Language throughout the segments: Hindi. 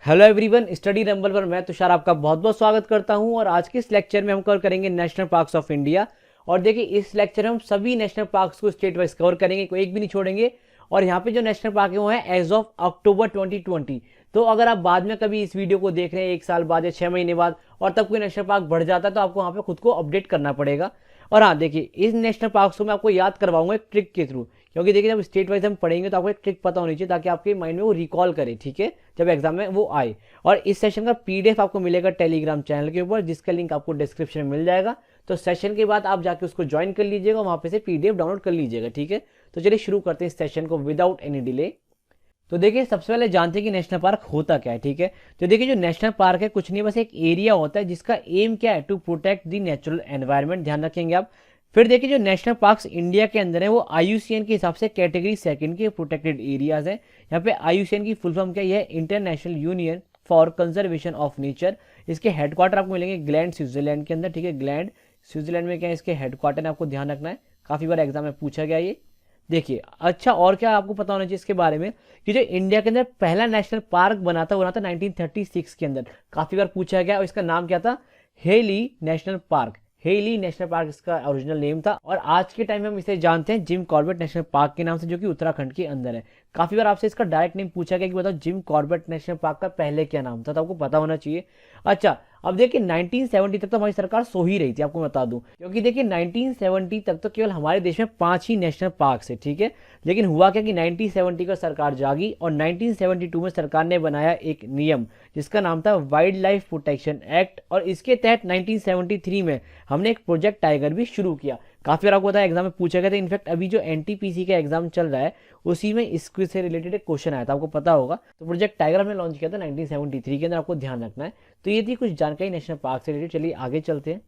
हेलो एवरीवन, स्टडी रंबल पर मैं तुषार आपका बहुत बहुत स्वागत करता हूं। और आज के इस लेक्चर में हम कवर करेंगे नेशनल पार्क्स ऑफ इंडिया। और देखिए, इस लेक्चर में हम सभी नेशनल पार्क्स को स्टेट वाइज कवर करेंगे, कोई एक भी नहीं छोड़ेंगे। और यहाँ पे जो नेशनल पार्क है वो है एज ऑफ अक्टूबर 2020। तो अगर आप बाद में कभी इस वीडियो को देख रहे हैं 1 साल बाद या 6 महीने बाद और तब कोई नेशनल पार्क बढ़ जाता है तो आपको वहाँ पे खुद को अपडेट करना पड़ेगा। और हाँ देखिए, इस नेशनल पार्क्स को मैं आपको याद करवाऊंगा एक ट्रिक के थ्रू, क्योंकि देखिए जब स्टेट वाइज हम पढ़ेंगे तो आपको एक ट्रिक पता होनी चाहिए ताकि आपके माइंड में वो रिकॉल करे, ठीक है, जब एग्जाम में वो आए। और इस सेशन का पीडीएफ आपको मिलेगा टेलीग्राम चैनल के ऊपर, जिसका लिंक आपको डिस्क्रिप्शन में मिल जाएगा। तो सेशन के बाद आप जाके उसको ज्वाइन कर लीजिएगा, वहां पे से पीडीएफ डाउनलोड कर लीजिएगा, ठीक है। तो चलिए शुरू करते हैं इस सेशन को विदाउट एनी डिले। तो देखिए, सबसे पहले जानते हैं कि नेशनल पार्क होता क्या है, ठीक है। तो देखिए, जो नेशनल पार्क है कुछ नहीं, बस एक एरिया होता है जिसका एम क्या है, to protect the natural environment, ध्यान रखेंगे आप। फिर देखिए, जो नेशनल पार्क्स इंडिया के अंदर है वो आईयूसीएन के हिसाब से कैटेगरी सेकंड के प्रोटेक्टेड एरियाज है। यहाँ पे आईयूसीएन की फुल फॉर्म क्या है, international union for conservation of nature. इसके हेडक्वार्टर आपको मिलेंगे ग्लैंड स्विट्जरलैंड के अंदर, ठीक है। ग्लैंड स्विट्जरलैंड में क्या है, इसके हेडक्वार्टर है, आपको ध्यान रखना है, काफी बार एग्जाम में पूछा गया ये। देखिए, अच्छा और क्या आपको पता होना चाहिए इसके बारे में कि जो इंडिया के अंदर पहला नेशनल पार्क बना था वो बना था 1936 के अंदर, काफी बार पूछा गया। और इसका नाम क्या था, heli national park. Heli national park इसका ओरिजिनल नेम था। और आज के टाइम में हम इसे जानते हैं जिम कॉर्बेट नेशनल पार्क के नाम से, जो कि उत्तराखंड के अंदर है। काफी बार आपसे इसका डायरेक्ट नेम पूछा गया कि बताओ जिम कॉर्बेट नेशनल पार्क का पहले क्या नाम था, तो आपको पता होना चाहिए। अच्छा, अब देखिए 1970 तक तो हमारी सरकार सो ही रही थी, आपको बता दूं, क्योंकि देखिए 1970 तक तो केवल हमारे देश में 5 ही नेशनल पार्क है, ठीक है। लेकिन हुआ क्या कि 1970 का सरकार जागी और 1972 में सरकार ने बनाया एक नियम जिसका नाम था वाइल्ड लाइफ प्रोटेक्शन एक्ट। और इसके तहत 1973 में हमने एक प्रोजेक्ट टाइगर भी शुरू किया। काफी बार आपको पता है एग्जाम में पूछा गया था। इनफैक्ट अभी जो एनटीपीसी का एग्जाम चल रहा है उसी में इससे से रिलेटेड एक क्वेश्चन आया था, आपको पता होगा। तो प्रोजेक्ट टाइगर हमने लॉन्च किया था 1973 के अंदर, आपको ध्यान रखना है। तो ये थी कुछ जानकारी नेशनल पार्क से रिलेटेड। चलिए आगे चलते हैं।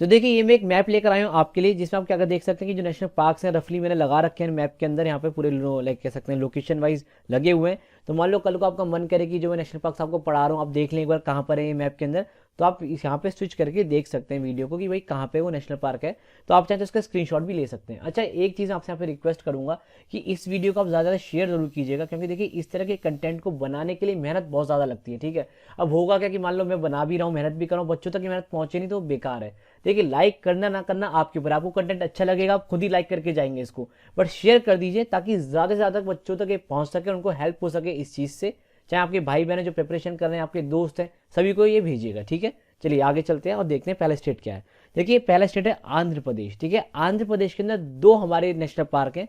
तो देखिए, ये मैं एक मैप लेकर आया हूँ आपके लिए, जिसमें आप क्या देख सकते हैं कि जो नेशनल पार्क्स हैं रफली मैंने लगा रखे हैं मैप के अंदर, यहाँ पे पूरे लाइक कह सकते हैं लोकेशन वाइज लगे हुए हैं। तो मान लो कल को आपका मन करे कि जो मैं नेशनल पार्क्स आपको पढ़ा रहा हूँ आप देख लें एक बार कहाँ पर है ये मैप के अंदर, तो आप यहाँ पे स्विच करके देख सकते हैं वीडियो को कि भाई कहाँ पे वो नेशनल पार्क है। तो आप चाहे तो इसका स्क्रीनशॉट भी ले सकते हैं। अच्छा, एक चीज़ आपसे यहाँ पे रिक्वेस्ट करूंगा कि इस वीडियो को आप ज़्यादा शेयर जरूर कीजिएगा, क्योंकि देखिए इस तरह के कंटेंट को बनाने के लिए मेहनत बहुत ज़्यादा लगती है, ठीक है। अब होगा क्या कि मान लो मैं बना भी रहा हूँ, मेहनत भी कर रहा हूँ, बच्चों तक की मेहनत पहुंचे नहीं तो बेकार है। देखिए, लाइक करना ना करना आपके ऊपर, आपको कंटेंट अच्छा लगेगा आप खुद ही लाइक करके जाएंगे इसको, बट शेयर कर दीजिए ताकि ज़्यादा से ज़्यादा बच्चों तक ये पहुंच सके, उनको हेल्प हो सके इस चीज़ से। चाहे आपके भाई बहन जो प्रिपरेशन कर रहे हैं, आपके दोस्त हैं, सभी को ये भेजिएगा, ठीक है। चलिए आगे चलते हैं और देखते हैं पहला स्टेट क्या है। देखिए, पहला स्टेट है आंध्र प्रदेश, ठीक है। आंध्र प्रदेश के अंदर 2 हमारे नेशनल पार्क हैं।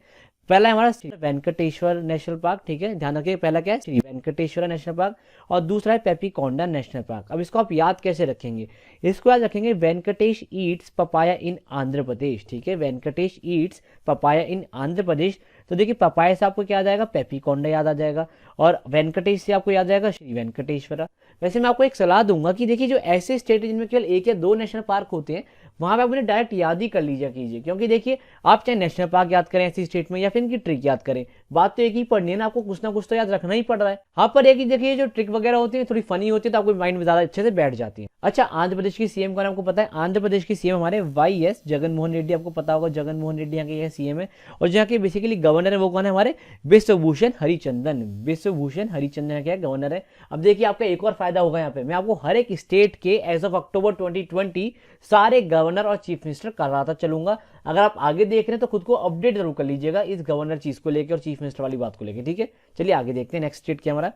पहला है हमारा श्री वेंकटेश्वर नेशनल पार्क, ठीक है, ध्यान रखिए। पहला क्या है, श्री वेंकटेश्वर नेशनल पार्क। और दूसरा है पेपीकोंडा नेशनल पार्क। अब इसको आप याद कैसे रखेंगे, इसको याद रखेंगे वेंकटेश ईट्स पपाया इन आंध्र प्रदेश, ठीक है। वेंकटेश ईट्स पपाया इन आंध्र प्रदेश। तो देखिए, पपाया से आपको क्या याद आएगा, पेपीकोंडा याद आ जाएगा, और वेंकटेश से आपको याद आएगा श्री वेंकटेश्वरा। वैसे मैं आपको एक सलाह दूंगा कि देखिए, जो ऐसे स्टेट जिनमें केवल 1 या 2 नेशनल पार्क होते हैं वहां पे आप उन्हें डायरेक्ट याद ही कर लीजिए कीजिए, क्योंकि देखिए आप चाहे नेशनल पार्क याद करें ऐसी स्टेट में या फिर इनकी ट्रिक याद करें, बात तो एक ही पढ़नी है ना, आपको कुछ ना कुछ तो याद रखना ही पड़ रहा है। हाँ, पर एक ही देखिए जो ट्रिक वगैरह होती है थोड़ी फनी होती है तो आपको माइंड में ज्यादा अच्छे से बैठ जाती है। अच्छा, आंध्र प्रदेश की सीएम का नाम आपको पता है, आंध्र प्रदेश की सीएम हमारे वाईएस जगनमोहन रेड्डी, आपको पता होगा जगनमोहन रेड्डी यहाँ के सीएम है। और जहाँ के बेसिकली गवर्नर है वो कौन है, हमारे विश्वभूषण हरिचंदन। विश्वभूषण हरिचंदन क्या गवर्नर है। अब देखिए, आपका एक और फायदा होगा, यहाँ पे मैं आपको हर एक स्टेट के एज ऑफ अक्टूबर 2020 सारे गवर्नर और चीफ मिनिस्टर कराता चलूंगा। अगर आप आगे देख रहे हैं तो खुद को अपडेट जरूर कर लीजिएगा इस गवर्नर चीज को लेकर और चीफ मिनिस्टर वाली बात को लेकर, ठीक है। चलिए आगे देखते हैं नेक्स्ट स्टेट क्या हमारा।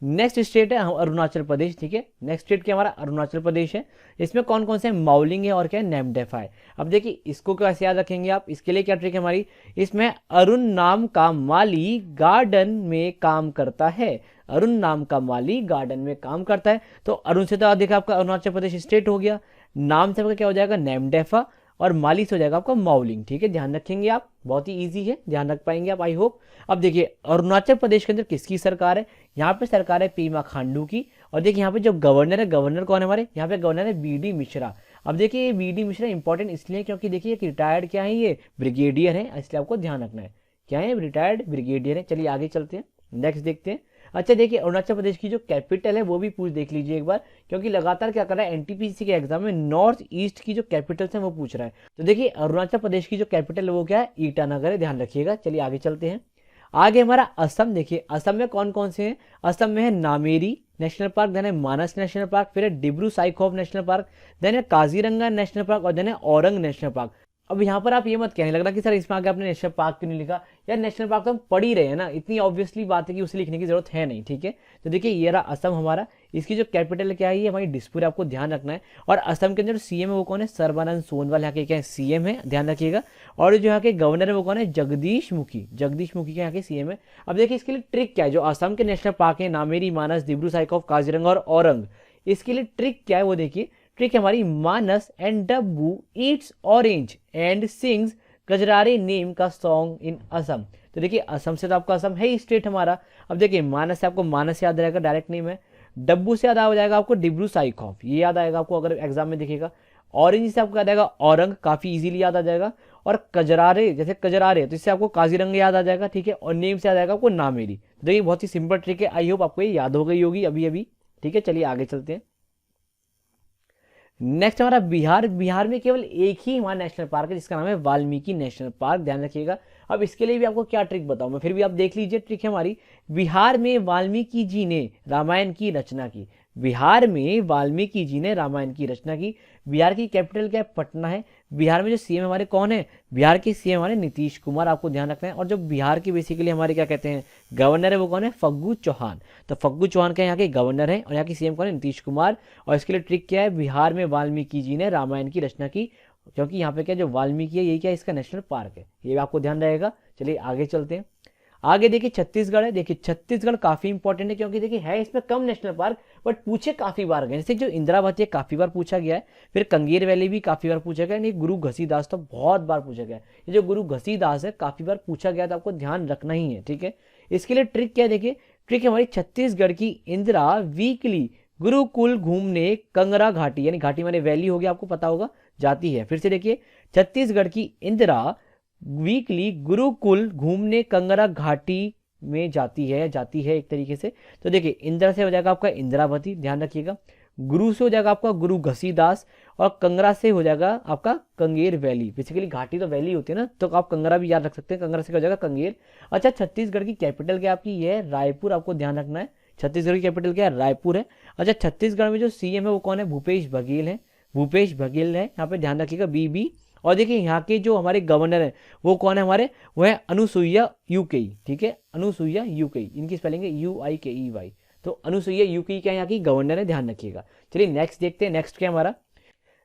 नेक्स्ट स्टेट है अरुणाचल प्रदेश, ठीक है। नेक्स्ट स्टेट क्या हमारा अरुणाचल प्रदेश है। इसमें कौन कौन से माउलिंग है और क्या है, नेमडेफा है। अब देखिए, इसको कैसे याद रखेंगे आप, इसके लिए क्या ट्रिक है हमारी, इसमें अरुण नाम का माली गार्डन में काम करता है। अरुण नाम का माली गार्डन में काम करता है। तो अरुण से तो देखा आपका अरुणाचल प्रदेश स्टेट हो गया, नाम से आपका क्या हो जाएगा, नेमडेफा, और माली से हो जाएगा आपका माउलिंग, ठीक है। ध्यान रखेंगे आप, बहुत ही इजी है, ध्यान रख पाएंगे आप, आई होप। अब देखिए, अरुणाचल प्रदेश के अंदर किसकी सरकार है, यहाँ पे सरकार है पेमा खांडू की। और देखिए यहाँ पे जो गवर्नर है, गवर्नर कौन है हमारे, यहाँ पे गवर्नर है बीडी मिश्रा। अब देखिए, ये बीडी मिश्रा इंपॉर्टेंट इसलिए क्योंकि देखिए रिटायर्ड क्या है, ये ब्रिगेडियर है, इसलिए आपको ध्यान रखना है, क्या है, रिटायर्ड ब्रिगेडियर है। चलिए आगे चलते हैं, नेक्स्ट देखते हैं। अच्छा देखिए, अरुणाचल प्रदेश की जो कैपिटल है वो भी पूछ देख लीजिए एक बार, क्योंकि लगातार क्या कर रहा है एनटीपीसी के एग्जाम में नॉर्थ ईस्ट की जो कैपिटल्स है वो पूछ रहा है। तो देखिए, अरुणाचल प्रदेश की जो कैपिटल है वो क्या है, ईटानगर है, ध्यान रखिएगा। चलिए आगे चलते हैं। आगे हमारा असम, देखिए असम में कौन कौन से हैं, असम में है नामेरी, नेशनल पार्क, देन है मानस नेशनल पार्क, फिर है डिब्रू साइखोव नेशनल पार्क, देन है काजीरंगा नेशनल पार्क और देन है औरंग नेशनल पार्क। अब यहाँ पर आप ये मत कहने लगना कि सर इसमें आगे आपने नेशनल पार्क क्यों नहीं लिखा। यार नेशनल पार्क तो हम पढ़ ही रहे हैं ना, इतनी ऑब्वियसली बात है कि उसे लिखने की जरूरत है नहीं, ठीक है। तो देखिए ये रहा असम हमारा, इसकी जो कैपिटल क्या है ये हमारी दिसपुर, आपको ध्यान रखना है। और असम के अंदर जो सीएम है वो कौन है, सर्बानंद सोनोवाल यहाँ के क्या है सीएम है, ध्यान रखिएगा। और जो यहाँ के गवर्नर है वो कौन है, जगदीश मुखी, जगदीश मुखी के यहाँ के सीएम है। अब देखिए इसके लिए ट्रिक क्या है, जो असम के नेशनल पार्क है नामेरी, मानस, डिब्रू साइखोव, काजीरंगा और औरंग, इसके लिए ट्रिक क्या है वो देखिए। ट्रिक है हमारी, Manas and Dabbu eats orange and sings Gajrare name का सॉन्ग इन असम। तो देखिए असम से तो आपका असम है ही स्टेट हमारा। अब देखिए मानस से आपको मानस याद रहेगा, डायरेक्ट नेम है। डब्बू से याद आ जाएगा आपको डिब्रू साइखोव, ये याद आएगा आपको अगर एग्जाम में दिखेगा। ऑरेंज से आपको याद आएगा औरंग, काफी इजीली याद आ जाएगा। और कजरारे, जैसे कजरारे, तो इससे आपको काजीरंगा याद आ जाएगा, ठीक है। और नेम से याद आएगा आपको नामेरी। तो देखिए बहुत ही सिंपल ट्रिक है, आई होप आपको ये याद हो गई होगी अभी अभी, ठीक है। चलिए आगे चलते हैं। नेक्स्ट हमारा बिहार। बिहार में केवल एक ही हमारा नेशनल पार्क है जिसका नाम है वाल्मीकि नेशनल पार्क, ध्यान रखिएगा। अब इसके लिए भी आपको क्या ट्रिक बताऊं मैं, फिर भी आप देख लीजिए। ट्रिक है हमारी, बिहार में वाल्मीकि जी ने रामायण की रचना की। बिहार में वाल्मीकि जी ने रामायण की रचना की। बिहार की कैपिटल क्या है, पटना है। बिहार में जो सीएम हमारे कौन है, बिहार के सीएम हमारे नीतीश कुमार, आपको ध्यान रखना है। और जो बिहार के बेसिकली हमारे क्या कहते हैं गवर्नर है वो कौन है, फग्गू चौहान। तो फग्गू चौहान का यहाँ के गवर्नर है और यहाँ की सीएम कौन है, नीतीश कुमार। और इसके लिए ट्रिक क्या है, बिहार में वाल्मीकि जी ने रामायण की रचना की, क्योंकि यहाँ पे क्या जो वाल्मीकि है यही क्या इसका नेशनल पार्क है, ये आपको ध्यान रहेगा। चलिए आगे चलते हैं। आगे देखिए छत्तीसगढ़ है। देखिए छत्तीसगढ़ काफी इंपॉर्टेंट है, क्योंकि देखिए है इसमें कम नेशनल पार्क बट पूछे काफी बार गए। जैसे जो इंदिरावती है काफी बार पूछा गया है, फिर कंगेर वैली भी काफी बार पूछा गया है, गुरु घसीदास तो बहुत बार पूछा गया है। ये जो गुरु घसीदास है काफी बार पूछा गया, तो आपको ध्यान रखना ही है, ठीक है। इसके लिए ट्रिक क्या है, देखिए ट्रिक है हमारी, छत्तीसगढ़ की इंदिरा वीकली गुरुकुल घूमने कंगरा घाटी, यानी घाटी माने वैली हो गया, आपको पता होगा, जाती है। फिर से देखिए छत्तीसगढ़ की इंदिरा वीकली गुरुकुल घूमने कंगरा घाटी में जाती है एक तरीके से। तो देखिए इंदिरा से हो जाएगा आपका इंदिरावती, ध्यान रखिएगा। गुरु से हो जाएगा आपका गुरु घसीदास और कंगरा से हो जाएगा आपका कंगेर वैली। बेसिकली घाटी तो वैली होती है ना, तो आप कंगरा भी याद रख सकते हैं, कंगरा से हो जाएगा कंगेर। अच्छा छत्तीसगढ़ की कैपिटल क्या आपकी, ये है रायपुर, आपको ध्यान रखना है। छत्तीसगढ़ की कैपिटल क्या है, रायपुर है। अच्छा छत्तीसगढ़ में जो सीएम है वो कौन है, भूपेश बघेल है, भूपेश बघेल है, यहाँ पे ध्यान रखिएगा बीबी। और देखिए यहाँ के जो हमारे गवर्नर है वो कौन है हमारे, वो है अनुसुईया यूकेई, ठीक है, अनुसुईया यूकेई, इनकी स्पेलिंग है UIKEY। तो अनुसुईया यूकेई क्या यहाँ की गवर्नर है, ध्यान रखिएगा। चलिए नेक्स्ट देखते हैं, नेक्स्ट क्या हमारा,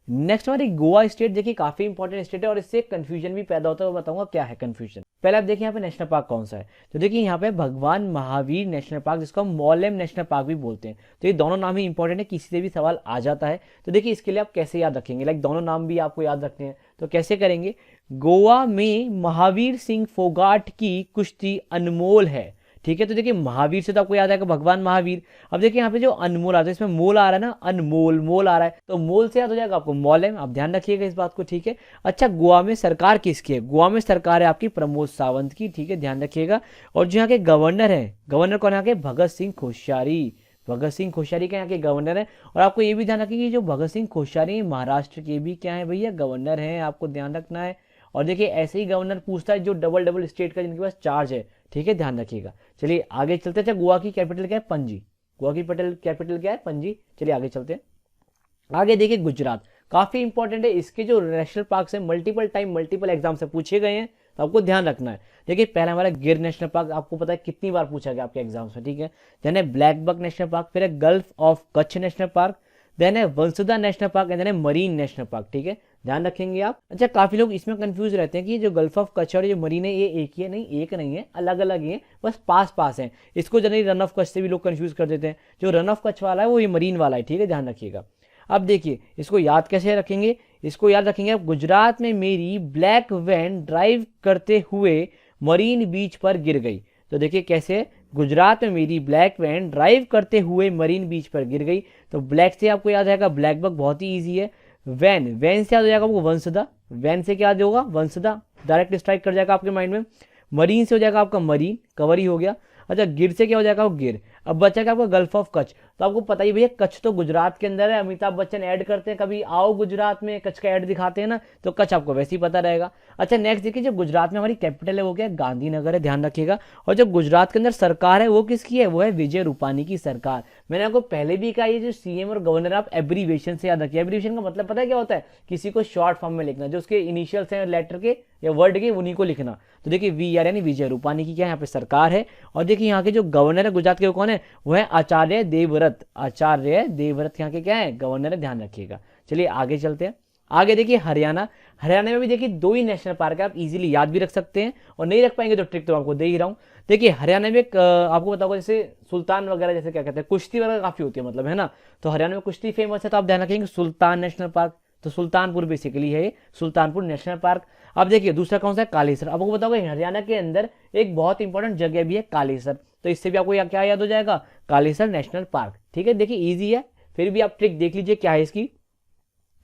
नेक्स्ट हमारी गोवा स्टेट। देखिए काफी इंपॉर्टेंट स्टेट है और इससे कंफ्यूजन भी पैदा होता है, वो बताऊंगा क्या है कंफ्यूजन। पहले आप देखिए यहाँ पे नेशनल पार्क कौन सा है, तो देखिए यहाँ पे भगवान महावीर नेशनल पार्क, जिसको हम मौलेम नेशनल पार्क भी बोलते हैं। तो ये दोनों नाम ही इंपॉर्टेंट है, किसी से भी सवाल आ जाता है। तो देखिए इसके लिए आप कैसे याद रखेंगे, लाइक दोनों नाम भी आपको याद रखते हैं, तो कैसे करेंगे। गोवा में महावीर सिंह फोगाट की कुश्ती अनमोल है, ठीक है। तो देखिए महावीर से तो आपको याद आएगा भगवान महावीर। अब देखिए यहाँ पे जो अनमोल आता है, इसमें मोल आ रहा है ना, अनमोल मोल आ रहा है, तो मोल से याद हो जाएगा आपको मौलेम, आप ध्यान रखिएगा इस बात को, ठीक है। अच्छा गोवा में सरकार किसकी है, गोवा में सरकार है आपकी प्रमोद सावंत की, ठीक है, ध्यान रखिएगा। और जो यहाँ के गवर्नर है, गवर्नर कौन है यहाँ के, भगत सिंह कोश्यारी, भगत सिंह कोश्यारी के यहाँ के गवर्नर है। और आपको ये भी ध्यान रखिए जो भगत सिंह कोश्यारी महाराष्ट्र के भी क्या है भैया, गवर्नर है, आपको ध्यान रखना है। और देखिए ऐसे ही गवर्नर पूछता है जो डबल डबल स्टेट का जिनके पास चार्ज है, ठीक है, ध्यान रखिएगा। चलिए आगे चलते हैं। गोवा की कैपिटल क्या है, पणजी, गोवा की कैपिटल क्या है, पणजी। चलिए आगे चलते हैं। आगे देखिए गुजरात, काफी इंपॉर्टेंट है, इसके जो नेशनल पार्क है मल्टीपल टाइम मल्टीपल एग्जाम से पूछे गए हैं, तो आपको ध्यान रखना है। देखिए पहला हमारा गिर नेशनल पार्क, आपको पता है कितनी बार पूछा गया आपके एग्जाम्स में, ठीक है। देन है ब्लैक बक नेशनल पार्क, फिर है gulf of Kutch national park, then है वंसदा नेशनल पार्क, देन है मरीन नेशनल पार्क, ठीक है, ध्यान रखेंगे आप। अच्छा काफी लोग इसमें कंफ्यूज रहते हैं कि जो गल्फ ऑफ कच्छ और जो मरीन है ये एक ही है, नहीं एक नहीं है, अलग अलग ही है, बस पास पास है। इसको जनरली रन ऑफ कच्छ से भी लोग कंफ्यूज कर देते हैं, जो रन ऑफ कच्छ वाला है वो ये मरीन वाला है, ठीक है, ध्यान रखिएगा। अब देखिए इसको याद कैसे रखेंगे, इसको याद रखेंगे आप, गुजरात में मेरी ब्लैक वैन ड्राइव करते हुए मरीन बीच पर गिर गई। तो देखिए कैसे, गुजरात में मेरी ब्लैक वैन ड्राइव करते हुए मरीन बीच पर गिर गई। तो ब्लैक से आपको याद आएगा ब्लैक बक, बहुत ही ईजी है। वैन, वैन से याद हो जाएगा आपको वंसदा, वैन से क्या याद होगा, वंसदा, डायरेक्ट स्ट्राइक कर जाएगा आपके माइंड में। मरीन से हो जाएगा आपका मरीन, कवर ही हो गया। अच्छा गिर से क्या हो जाएगा, वो गिर। अब बचा क्या आपका गल्फ ऑफ कच्छ, तो आपको पता ही भैया कच्छ तो गुजरात के अंदर है, अमिताभ बच्चन ऐड करते हैं कभी आओ गुजरात में कच्छ का ऐड दिखाते हैं ना, तो कच्छ आपको वैसे ही पता रहेगा। अच्छा नेक्स्ट देखिए, जो गुजरात में हमारी कैपिटल है वो क्या है, गांधीनगर है, ध्यान रखिएगा। और जो गुजरात के अंदर सरकार है वो किसकी है, वो है विजय रूपानी की सरकार। मैंने आपको पहले भी कहा ये जो सीएम और गवर्नर आप एब्रीवेशन से याद रखिए। एब्रीवेशन का मतलब पता है क्या होता है, किसी को शॉर्ट फॉर्म में लिखना, जो उसके इनिशियल्स हैं लेटर के या वर्ड के उन्हीं को लिखना। तो देखिए वी आर यानी विजय रूपानी की क्या यहाँ पे सरकार है। और देखिए यहाँ के जो गवर्नर है गुजरात के वो कौन है, वो है आचार्य देवव्रत। आचार्य देवव्रत यहाँ के क्या है, गवर्नर है, ध्यान रखिएगा। चलिए आगे चलते हैं। आगे देखिए हरियाणा। हरियाणा में भी देखिए 2 ही नेशनल पार्क है, आप इजीली याद भी रख सकते हैं, और नहीं रख पाएंगे तो ट्रिक तो आपको दे ही रहा हूँ। देखिए हरियाणा में आपको बताऊंगा जैसे सुल्तान वगैरह, जैसे क्या कहते हैं कुश्ती वगैरह काफी होती है मतलब, है ना। तो हरियाणा में कुश्ती फेमस है, तो आप ध्यान रखेंगे सुल्तान नेशनल पार्क। तो सुल्तानपुर बेसिकली है ये, सुल्तानपुर नेशनल पार्क। अब देखिए दूसरा कौन सा है, कालेसर। आपको बताऊंगा हरियाणा के अंदर एक बहुत इंपॉर्टेंट जगह भी है कालेसर, तो इससे भी आपको क्या याद हो जाएगा, कालेसर नेशनल पार्क। ठीक है, देखिए इजी है, फिर भी आप ट्रिक देख लीजिए क्या है इसकी।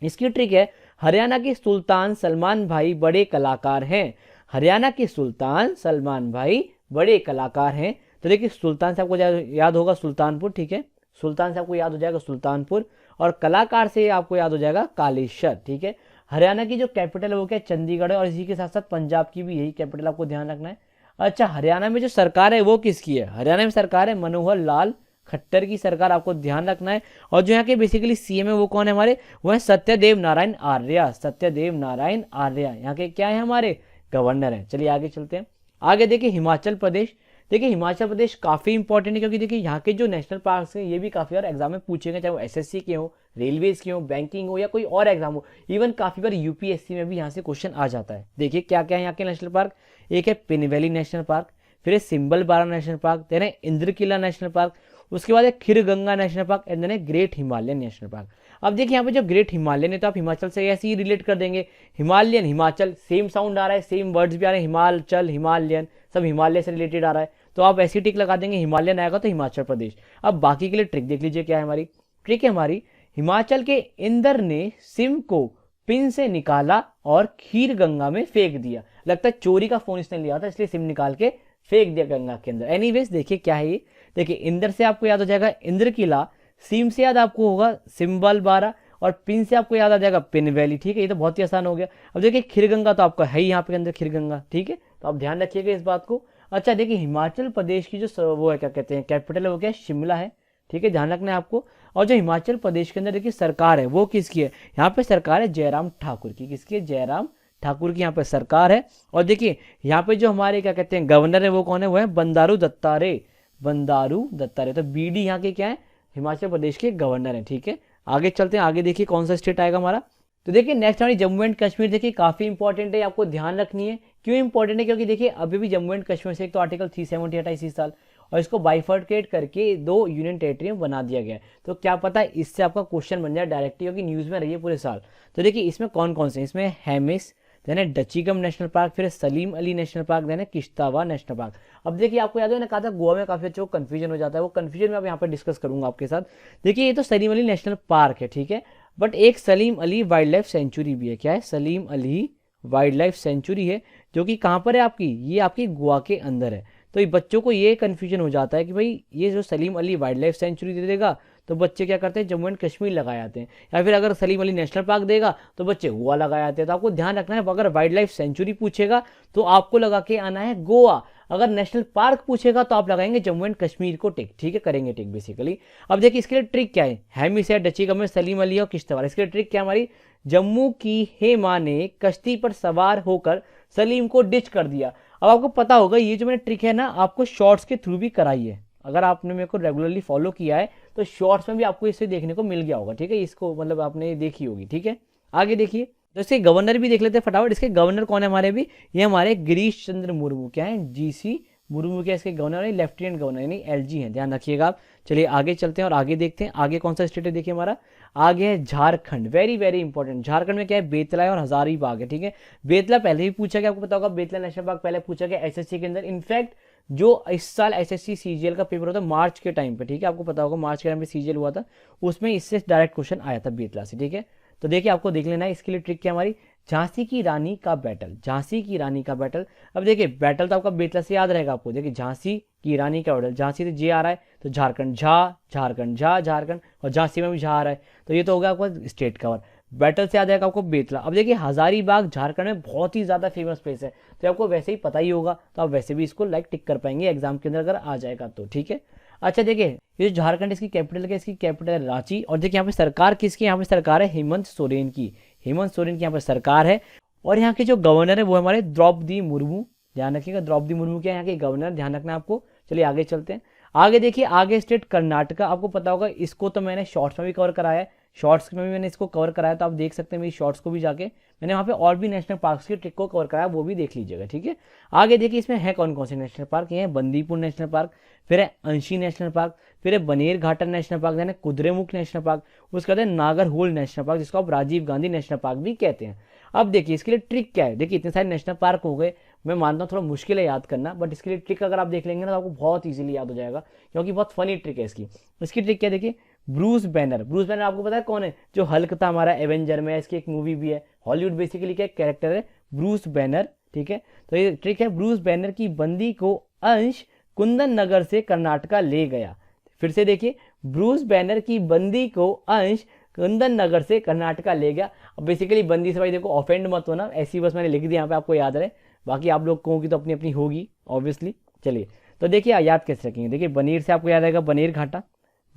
इसकी ट्रिक है, हरियाणा के सुल्तान सलमान भाई बड़े कलाकार हैं। हरियाणा के सुल्तान सलमान भाई बड़े कलाकार हैं। तो देखिए सुल्तान से आपको याद होगा सुल्तानपुर, ठीक है, सुल्तान से आपको याद हो जाएगा सुल्तानपुर, और कलाकार से आपको याद हो जाएगा कालेश्वर। ठीक है, हरियाणा की जो कैपिटल है वो क्या है, चंडीगढ़ है, और इसी के साथ साथ पंजाब की भी यही कैपिटल आपको ध्यान रखना है। अच्छा हरियाणा में जो सरकार है वो किसकी है, हरियाणा में सरकार है मनोहर लाल खट्टर की सरकार, आपको ध्यान रखना है। और जो यहाँ के बेसिकली सीएम है वो कौन है हमारे, वो है सत्यदेव नारायण आर्य। सत्यदेव नारायण आर्य यहाँ के क्या है, हमारे गवर्नर है। चलिए आगे चलते हैं। आगे देखिए हिमाचल प्रदेश। देखिए हिमाचल प्रदेश काफी इंपॉर्टेंट है, क्योंकि देखिए यहाँ के जो नेशनल पार्क हैं ये भी काफी बार एग्जाम में पूछे गए, चाहे वो एसएससी के हो, रेलवेज के हो, बैंकिंग हो, या कोई और एग्जाम हो। इवन काफी बार यूपीएससी में भी यहाँ से क्वेश्चन आ जाता है। देखिए क्या क्या है यहाँ के नेशनल पार्क, एक है पिन वैली नेशनल पार्क, फिर है सिंबल बारा नेशनल पार्क, देन है इंद्रकिला नेशनल पार्क, उसके बाद है Khirganga national park, and then है ग्रेट हिमालयन नेशनल पार्क। अब देखिए यहाँ पे जो ग्रेट हिमालयन है तो आप हिमाचल से ऐसे ही रिलेट कर देंगे, हिमालयन हिमाचल सेम साउंड आ रहा है, सेम वर्ड्स भी आ रहे हैं, हिमाचल हिमालयन सब हिमालय से रिलेटेड आ रहा है, तो आप ऐसी टिक लगा देंगे, हिमालयन आएगा तो हिमाचल प्रदेश। अब बाकी के लिए ट्रिक देख लीजिए क्या है हमारी। ट्रिक है हमारी, हिमाचल के इंदर ने सिम को पिन से निकाला और खीर गंगा में फेंक दिया। लगता है चोरी का फोन इसने लिया था इसलिए सिम निकाल के फेंक दिया गंगा के अंदर। एनीवेज देखिए क्या है ये, देखिए इंदर से आपको याद हो जाएगा इंद्र किला, सिम से याद आपको होगा सिंबल बारा, और पिन से आपको याद आ जाएगा पिन वैली। ठीक है, ये तो बहुत ही आसान हो गया। अब देखिए खीरगंगा तो आपका है ही यहाँ पे अंदर खीरगंगा, ठीक है, तो आप ध्यान रखिएगा इस बात को। अच्छा देखिए हिमाचल प्रदेश की जो वो है क्या कहते हैं कैपिटल है वो क्या है, शिमला है। ठीक है, ध्यान रखना है आपको। और जो हिमाचल प्रदेश के अंदर देखिए सरकार है वो किसकी है, यहाँ पे सरकार है जयराम ठाकुर की। किसकी है, जयराम ठाकुर की यहाँ पे सरकार है। और देखिए यहाँ पे जो हमारे क्या कहते हैं गवर्नर है वो कौन है, वो है बंडारू दत्तात्रेय। बंडारू दत्तात्रेय, तो बीडी यहाँ के क्या है, हिमाचल प्रदेश के गवर्नर है। ठीक है, आगे चलते हैं। आगे देखिए कौन सा स्टेट आएगा हमारा, तो देखिए नेक्स्ट हमारी जम्मू एंड कश्मीर। देखिए काफी इंपॉर्टेंट है, आपको ध्यान रखनी है। क्यों इंपॉर्टेंट है, क्योंकि देखिए अभी भी जम्मू एंड कश्मीर से एक तो आर्टिकल 370 हटा इसी साल, और इसको बाइफर्केट करके 2 यूनियन टेरिटरी में बना दिया गया है। तो क्या पता है इससे आपका क्वेश्चन बन जाए डायरेक्टली, क्योंकि न्यूज में रही है पूरे साल। तो देखिए इसमें कौन कौन से, इसमें हेमिस, देन है डचीगम नेशनल पार्क, फिर Salim Ali national park, then है किश्तवाड़ नेशनल पार्क। अब देखिए आपको याद है ना, कहा था गोवा में काफी अच्छा कंफ्यूजन हो जाता है, वो कंफ्यूजन में अब यहाँ पर डिस्कस करूंगा आपके साथ। देखिए ये तो सलीम अली नेशनल पार्क है, ठीक है, बट एक Salim Ali wildlife century भी है। क्या है, Salim Ali wildlife century है, जो कि कहाँ पर है आपकी, ये आपकी गोवा के अंदर है। तो ये बच्चों को ये कंफ्यूजन हो जाता है कि भाई ये जो Salim Ali wildlife sanctuary दे देगा तो बच्चे क्या करते हैं जम्मू एंड कश्मीर लगाए आते हैं, या फिर अगर सलीम अली नेशनल पार्क देगा तो बच्चे गोवा लगाए आते हैं। तो आपको ध्यान रखना है, अगर वाइल्ड लाइफ सेंचुरी पूछेगा तो आपको लगा के आना है गोवा, अगर नेशनल पार्क पूछेगा तो आप लगाएंगे जम्मू एंड कश्मीर को टिक। ठीक है, करेंगे टिक बेसिकली। अब देखिए इसके लिए ट्रिक क्या है, हेमिस है, डचीगम में सलीम अली और किश्तवाड़। इसके लिए ट्रिक क्या हमारी, जम्मू की हेमा ने कश्ती पर सवार होकर सलीम को डिच कर दिया। अब आपको पता होगा ये जो मैंने ट्रिक है ना आपको शॉर्ट्स के थ्रू भी कराई है, अगर आपने मेरे को रेगुलरली फॉलो किया है तो शॉर्ट्स में भी आपको इससे देखने को मिल गया होगा। ठीक है, इसको मतलब आपने देखी होगी। ठीक है, आगे देखिए, तो इसके गवर्नर भी देख लेते हैं फटाफट। इसके गवर्नर कौन है हमारे भी, ये हमारे गिरीश चंद्र मुर्मू, क्या है, जीसी मुर्मू क्या इसके गवर्नर है, लेफ्टिनेंट गवर्नर यानी एलजी है, ध्यान रखिएगा आप। चलिए आगे चलते हैं और आगे देखते हैं आगे कौन सा स्टेट है। देखिए हमारा आगे है Jharkhand, very very important. Jharkhand में क्या है, बेतला और हजारीबाग है। ठीक है, बेतला पहले भी पूछा गया, आपको पता होगा बेतला नेशनल पार्क पहले पूछा गया एसएससी के अंदर। इनफैक्ट जो इस साल एसएससी सीजीएल का पेपर होता है मार्च के टाइम पे, ठीक है, आपको पता होगा मार्च के टाइम पे सीजीएल हुआ था, उसमें इससे डायरेक्ट क्वेश्चन आया था बेतला से। ठीक है, तो देखिए आपको देख लेना है। इसके लिए ट्रिक क्या हमारी, झांसी की रानी का बैटल, झांसी की रानी का बैटल। अब देखिए बैटल तो आपका बेतला से याद रहेगा आपको। देखिए झांसी की रानी का बैटल, झांसी से जे आ रहा है तो झारखंड झा, झारखंड झा, झारखंड, और झांसी में भी झा आ रहा है तो ये तो होगा आपका स्टेट कवर। बैटल से याद आएगा आपको बेतला। अब देखिए हजारीबाग झारखंड में बहुत ही ज़्यादा फेमस प्लेस है, तो आपको वैसे ही पता ही होगा, तो आप वैसे भी इसको लाइक टिक कर पाएंगे एग्जाम के अंदर अगर आ जाएगा तो, ठीक है। अच्छा देखिए ये जो झारखंड इसकी कैपिटल क्या है, इसकी कैपिटल है रांची। और देखिए यहाँ पे सरकार किसकी, यहाँ पे सरकार है हेमंत सोरेन की, हेमंत सोरेन की यहाँ पर सरकार है। और यहाँ के जो गवर्नर है वो हमारे द्रौपदी मुर्मू, ध्यान रखिएगा द्रौपदी मुर्मू क्या है यहाँ के गवर्नर, ध्यान रखना आपको। चलिए आगे चलते हैं। आगे देखिए आगे स्टेट कर्नाटका, आपको पता होगा इसको तो मैंने शॉर्ट्स में भी कवर कराया है, शॉर्ट्स में भी मैंने इसको कवर कराया, तो आप देख सकते हैं मेरी शॉर्ट्स को भी जाके, मैंने वहाँ पे और भी नेशनल पार्क की ट्रिक को कवर कराया, वो भी देख लीजिएगा, ठीक है। आगे देखिए इसमें है कौन कौन से नेशनल पार्क, ये है बंदीपुर नेशनल पार्क, फिर है अंशी नेशनल पार्क, फिर है बनेर घाटा नेशनल पार्क, यानी कुद्रेमुख नेशनल पार्क, उसके बाद है नागरहोल नेशनल पार्क जिसको आप राजीव गांधी नेशनल पार्क भी कहते हैं। अब देखिए इसके लिए ट्रिक क्या है, देखिए इतने सारे नेशनल पार्क हो गए, मैं मानता हूँ थोड़ा मुश्किल है याद करना, बट इसके लिए ट्रिक अगर आप देख लेंगे ना तो आपको बहुत इजीली याद हो जाएगा, क्योंकि बहुत फनी ट्रिक है इसकी। इसकी ट्रिक क्या है देखिए, ब्रूस बैनर, ब्रूस बैनर आपको पता है कौन है, जो हल्क था हमारा एवेंजर में, इसकी एक मूवी भी है, हॉलीवुड बेसिकली क्या कैरेक्टर है ब्रूस बैनर, ठीक है। तो ये ट्रिक है, ब्रूस बैनर की बंदी को अंश कुंदन नगर से कर्नाटका ले गया। फिर से देखिए, ब्रूस बैनर की बंदी को अंश कुंदन नगर से कर्नाटका ले गया। अब बेसिकली बंदी से भाई देखो ऑफेंड मत होना, ऐसी बस मैंने लिख दिया यहाँ पे आपको याद रहे, बाकी आप लोग को की तो अपनी अपनी होगी ऑब्वियसली। चलिए तो देखिए याद कैसे रखेंगे, देखिए बनीर से आपको याद आएगा बनेर घाटा,